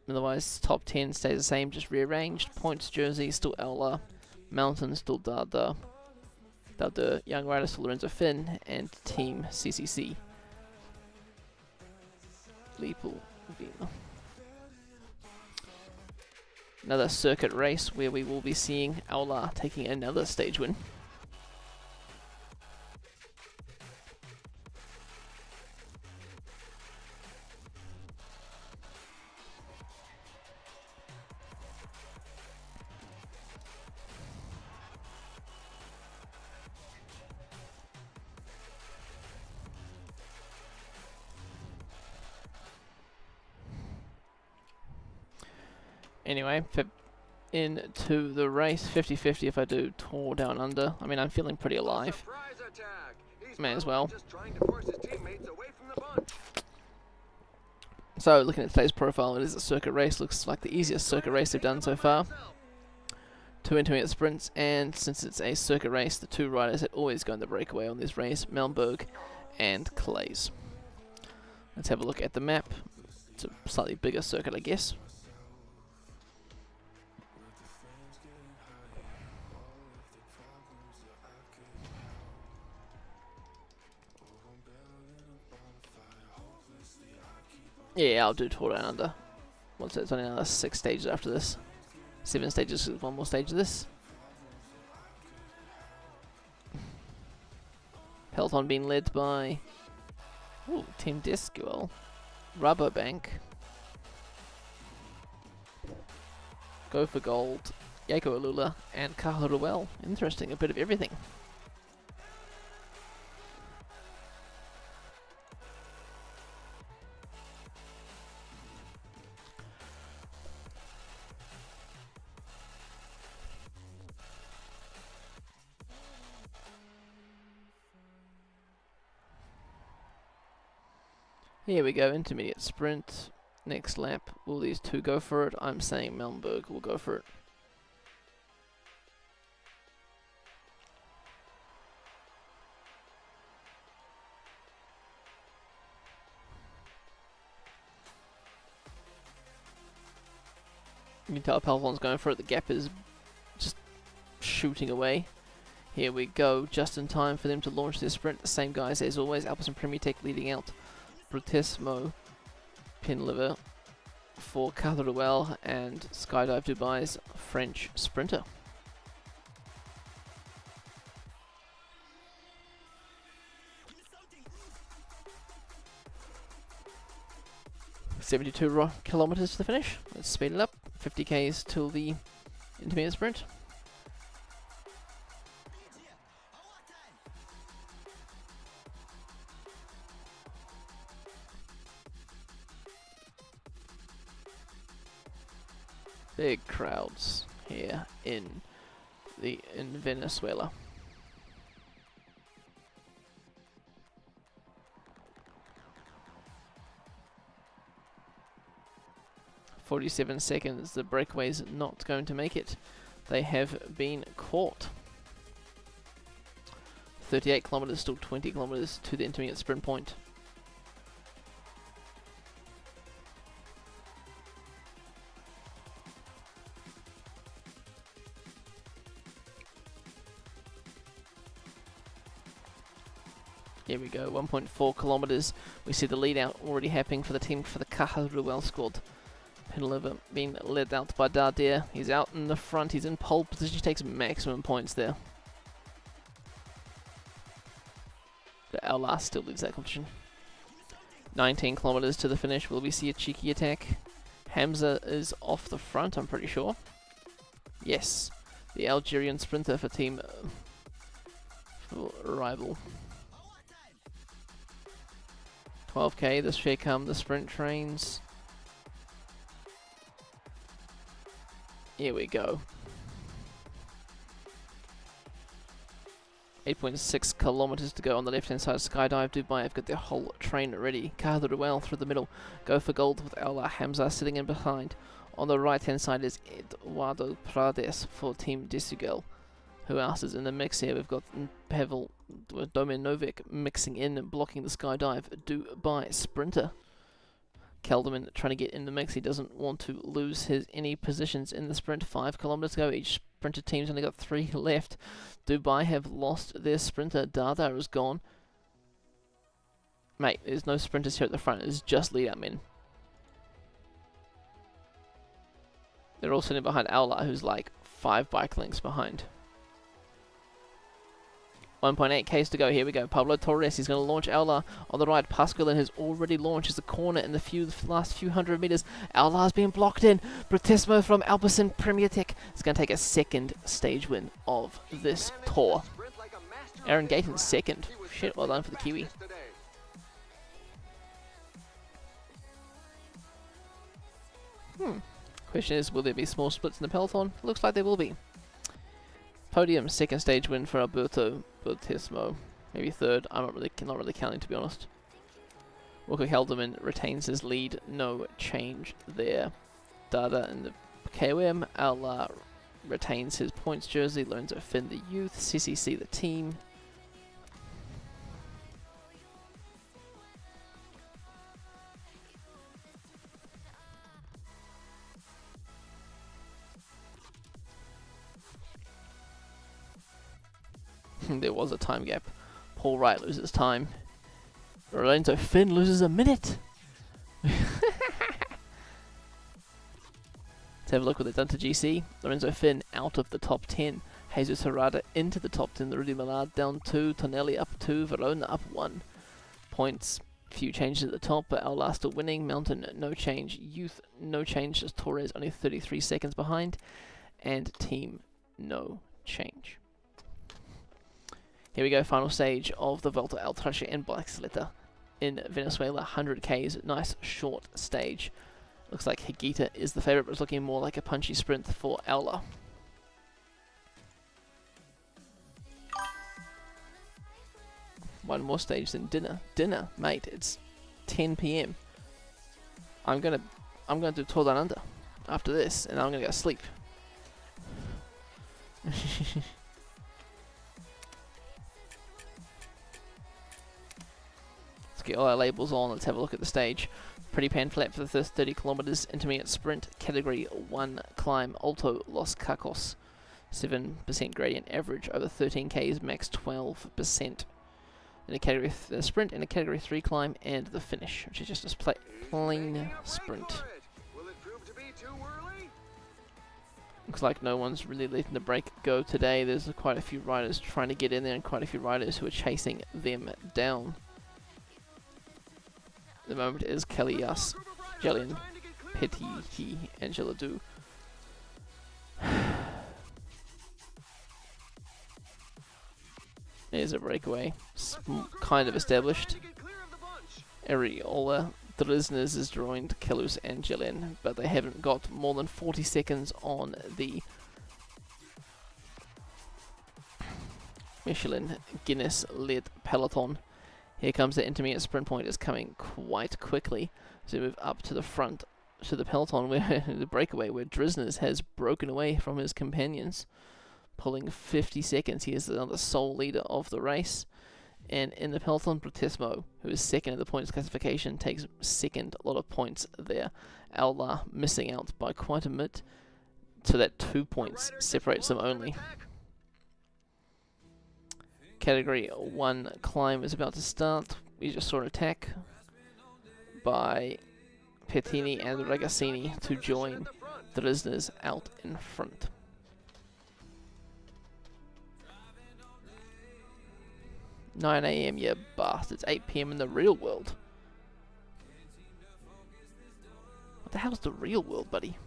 Otherwise, top 10 stays the same, just rearranged. Points jersey still Ella, Mountain still Dada, Young Rider still Lorenzo Finn, and Team CCC. Liepel Vina. Another circuit race where we will be seeing Aular taking another stage win. Anyway, into the race, 50-50 if I do Tour Down Under. I mean, I'm feeling pretty alive. May as well. So, looking at today's profile, it is a circuit race. Looks like the easiest circuit race they've done so far. 2 intermediate sprints, and since it's a circuit race, the 2 riders that always go in the breakaway on this race, Melnberg and Clays. Let's have a look at the map. It's a slightly bigger circuit, I guess. Yeah, I'll do Tour Down Under. Once it's only another 6 stages after this. 7 stages, 1 more stage of this. Peloton being led by Team Desguel, Rabobank, Go for Gold, Jaco Alula, and Cajaruel. Interesting, a bit of everything. Here we go, intermediate sprint, next lap. Will these 2 go for it? I'm saying Melnberg will go for it. You can tell Pelvon's going for it. The gap is just shooting away. Here we go, just in time for them to launch their sprint. The same guys as always. Alpes and Premier Tech leading out. Brutesmo, Pinliver for Catherwell, and Skydive Dubai's French sprinter. .72 kilometers to the finish. Let's speed it up. 50 k's till the intermediate sprint. Big crowds here in Venezuela. .47 seconds. The breakaway's not going to make it. They have been caught. 38 kilometers, still 20 kilometers to the intermediate sprint point. Here we go, 1.4 kilometers. We see the lead out already happening for the team for the Caja squad. Pinliver being led out by Dardier. He's out in the front, he's in pole position, he takes maximum points there. But Allah still leads that competition. 19 kilometers to the finish. Will we see a cheeky attack? Hamza is off the front, I'm pretty sure. Yes, the Algerian sprinter for team rival. 12k, this here come the sprint trains. Here we go. 8.6 kilometers to go on the left hand side. Skydive Dubai have got their whole train ready. Cadruel through the middle. Go for gold with Allah Hamza sitting in behind. On the right hand side is Eduardo Prades for Team Desugel. Who else is in the mix here? We've got Pavel Dominovic mixing in and blocking the Skydive Dubai sprinter. Kelderman trying to get in the mix. He doesn't want to lose any positions in the sprint. 5 kilometers to go. Each sprinter team's only got 3 left. Dubai have lost their sprinter. Dada is gone. Mate, there's no sprinters here at the front. It's just lead out men. They're all sitting behind Aula, who's like 5 bike lengths behind. 1.8 k's to go. Here we go. Pablo Torres, he's going to launch Aula on the right. Pascualin has already launched as a corner in the last few hundred meters. Aula's being blocked in. Brutesmo from Alpecin Premier Tech is going to take a second stage win of this tour. Aaron Gayton's second. Shit, well done for the Kiwi. Question is, will there be small splits in the peloton? Looks like there will be. Podium, second stage win for Alberto Brutesmo. Maybe third. I'm not really counting, to be honest. Wilco Helderman retains his lead. No change there. Dada in the KOM. Aula retains his points jersey. Lorenzo Finn the youth. CCC the team. There was a time gap. Paul Wright loses time. Lorenzo Finn loses a minute. Let's have a look what they've done to GC. Lorenzo Finn out of the top 10. Jesus Herrada into the top 10. Rudy Millard down 2. Tonelli up 2. Verona up 1. Points. Few changes at the top, but Aula still winning. Mountain no change. Youth no change. Just Torres only 33 seconds behind. And team no change. Here we go, final stage of the Vuelta al Tachira and Bicicleta in Venezuela, 100 k's, nice short stage. Looks like Higuita is the favourite, but it's looking more like a punchy sprint for Aula. One more stage than dinner. Dinner, mate, it's 10 PM. I'm gonna do Tour Down Under after this, and I'm gonna go sleep. get all our labels on. Let's have a look at the stage. Pretty pan flat for the first 30 kilometers. Intermediate sprint, category 1 climb, Alto Los Cacos. 7% gradient average over 13 Ks, max 12%. In a category sprint, in a category 3 climb, and the finish, which is just a plain sprint. Will it prove to be too early? Looks like no one's really letting the break go today. There's quite a few riders trying to get in there and quite a few riders who are chasing them down. The moment is Kelly Yas, Jillian, Petiti, Angela Du. There's a breakaway, kind of established. Ariola Drisnes is joined Kelus and Jillian, but they haven't got more than 40 seconds on the Michelin Guinness-led peloton. Here comes the intermediate sprint point. Is coming quite quickly as we move up to the front to the peloton, where the breakaway, where Drisnes has broken away from his companions, pulling 50 seconds. He is the sole leader of the race. And in the peloton, Brutesmo, who is second in the points classification, takes second. A lot of points there. Aula missing out by quite a bit, so that 2 points separates them only. Category 1 climb is about to start. We just saw an attack by Pettini and Ragazzini to join Drisnes out in front. "9 AM, you bastards. 8 PM in the real world." What the hell's the real world, buddy?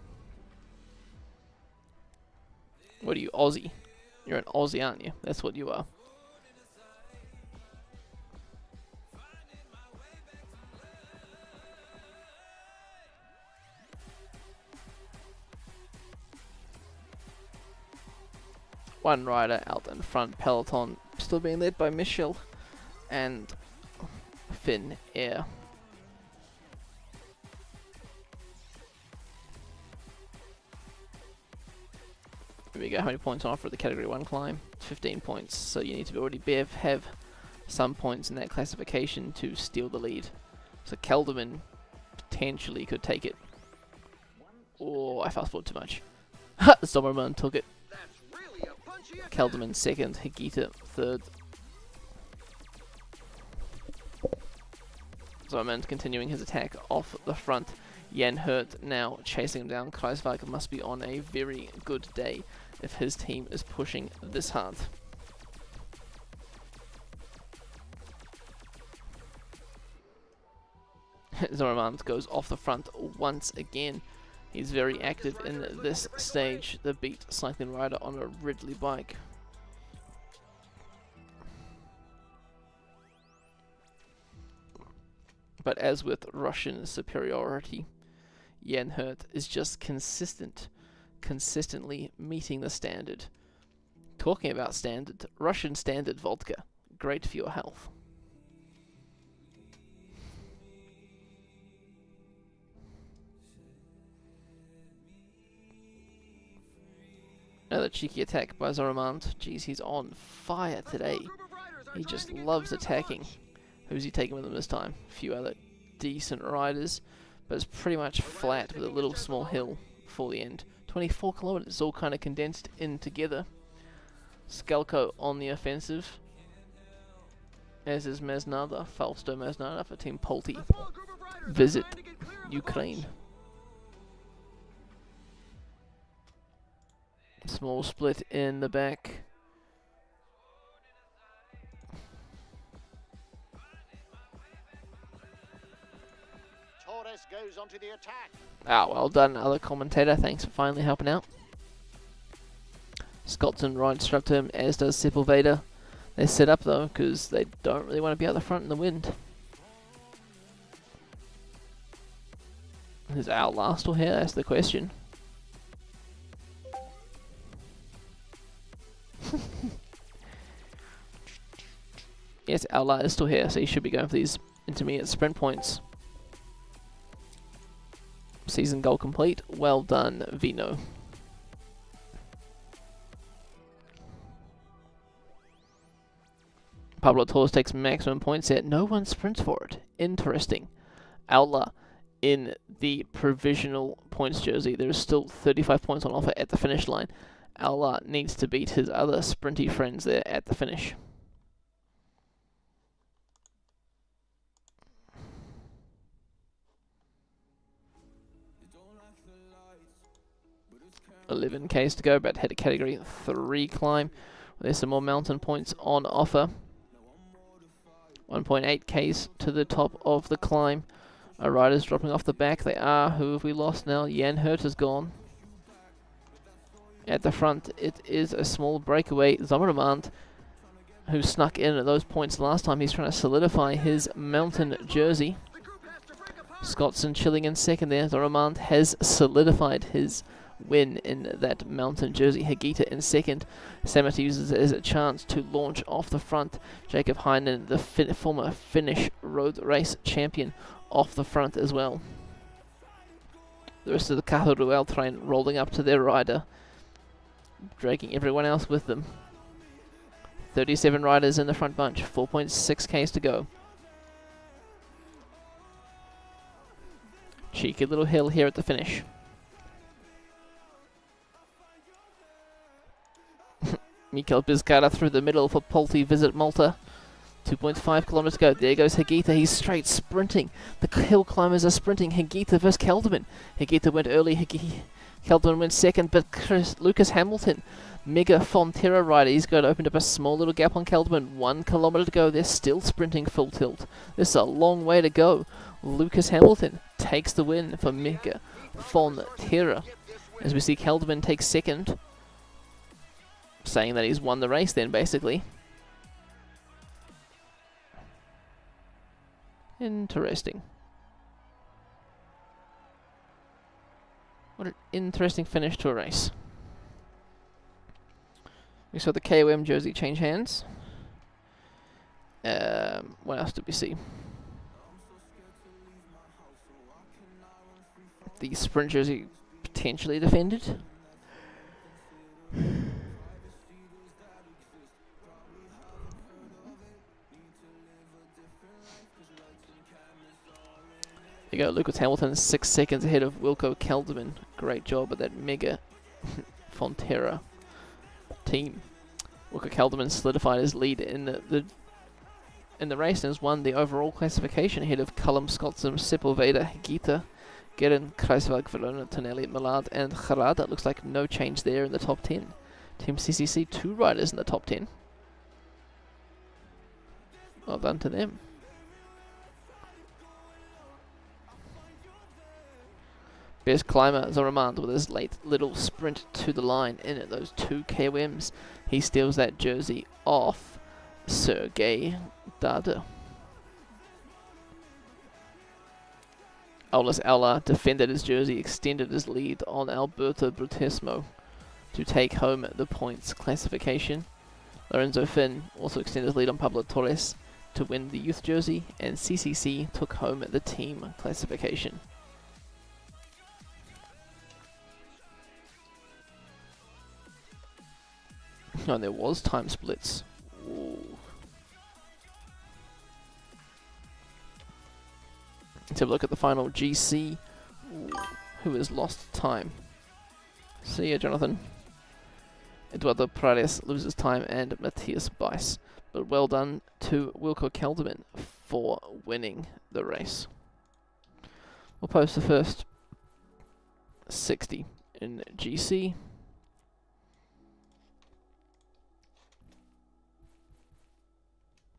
What are you, Aussie? You're an Aussie, aren't you? That's what you are. One rider out in front, peloton still being led by Michel and Finn Air. Here we go. How many points on offer at the category 1 climb? 15 points. So you need to already have some points in that classification to steal the lead. So Kelderman potentially could take it. Oh, I fast forward too much. Ha! Zommerman took it. Kelderman second, Higita third. Zommerman continuing his attack off the front. Jan Hurt now chasing him down. Kreiswag must be on a very good day if his team is pushing this hard. Zommerman goes off the front once again. He's very active in this stage, the beat cycling rider on a Ridley bike. But as with Russian superiority, Jan Hurt is just consistently meeting the standard. Talking about standard, Russian standard vodka, great for your health. Another cheeky attack by Zoramant. Jeez, he's on fire today. He just loves attacking. Who's he taking with him this time? A few other decent riders, but it's pretty much flat with a little small hill for the end. 24 kilometers, all kind of condensed in together. Skalko on the offensive, as is Mesnada, Fausto Mesnada for Team Polti. Visit Ukraine. Small split in the back. Torres goes onto the attack. Ah, well done, other commentator. Thanks for finally helping out. Scottson rides up to him, as does Sepulveda. They're set up though, because they don't really want to be out the front in the wind. Is our last or here? That's the question. Yes, Outlaw is still here, so he should be going for these intermediate sprint points. Season goal complete. Well done, Vino. Pablo Torres takes maximum points here. No one sprints for it. Interesting. Aula in the provisional points jersey. There is still 35 points on offer at the finish line. Aula needs to beat his other sprinty friends there at the finish. $11Ks to go, about to head to category 3 climb. There's some more mountain points on offer. 1.8Ks to the top of the climb. Our riders dropping off the back. They are. Who have we lost now? Jan Hurt is gone. At the front, it is a small breakaway. Zommermand, who snuck in at those points last time. He's trying to solidify his mountain jersey. Scottson chilling in second there. Zommermand has solidified his win in that mountain jersey. Hagita in second. Samet uses it as a chance to launch off the front. Jacob Heinen, the former Finnish road race champion, off the front as well. The rest of the Cahuruel train rolling up to their rider, dragging everyone else with them. 37 riders in the front bunch, 4.6Ks to go. Cheeky little hill here at the finish. Mikel Bizkarra through the middle for Polti Visit Malta. 2.5 kilometers to go. There goes Hagita. He's straight sprinting. The hill climbers are sprinting. Hagita versus Kelderman. Hagita went early. Kelderman went second, but Lucas Hamilton, mega Fonterra rider, he's going to open up a small little gap on Kelderman. 1 kilometer to go. They're still sprinting full tilt. This is a long way to go. Lucas Hamilton takes the win for mega Fonterra. As we see Kelderman take second, saying that he's won the race then, basically. Interesting. What an interesting finish to a race. We saw the KOM jersey change hands. What else did we see? The sprint jersey potentially defended. There you go, Lucas Hamilton 6 seconds ahead of Wilco Kelderman. Great job at that mega Fonterra team. Wilco Kelderman solidified his lead in the race and has won the overall classification ahead of Callum Scottson, Sepulveda, Gita, Gerin, Kruiswijk, Verona, Tonelli, Malad, and Gerada. Looks like no change there in the top 10. Team CCC, 2 riders in the top 10. Well done to them. Best climber, Zoramand, with his late little sprint to the line in at those 2 KOMs. He steals that jersey off Sergei Dada. Aulas Aula defended his jersey, extended his lead on Alberto Brutesmo to take home the points classification. Lorenzo Finn also extended his lead on Pablo Torres to win the youth jersey, and CCC took home the team classification. Oh, and there was time splits. Ooh. Let's have a look at the final GC. Ooh, who has lost time? See ya, Jonathan. Eduardo Paredes loses time, and Matthias Bice. But well done to Wilco Kelderman for winning the race. We'll post the first 60 in GC.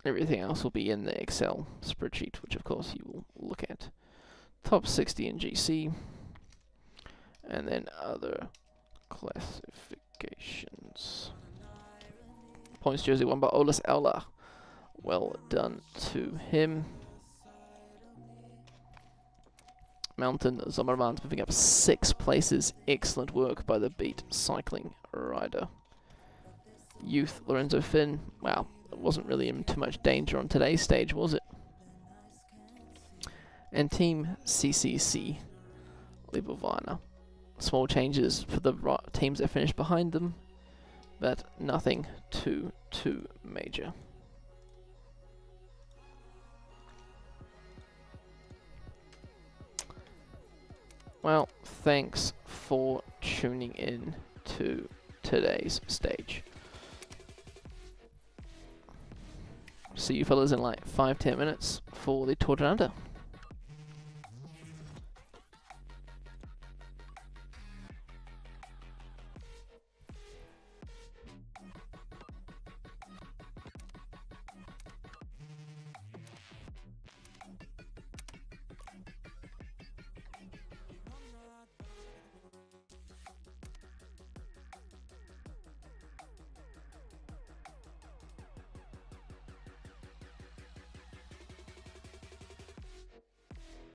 Everything else will be in the Excel spreadsheet, which of course you will look at. Top 60 in GC, and then other classifications. Points jersey won by Olas Aula. Well done to him. Mountain Zommermans moving up 6 places. Excellent work by the Beat cycling rider. Youth Lorenzo Finn. Wow. Wasn't really in too much danger on today's stage, was it? And Team CCC Libovana. Small changes for the teams that finished behind them, but nothing too major. Well, thanks for tuning in to today's stage. See you fellas in like 5-10 minutes for the Tour Down Under.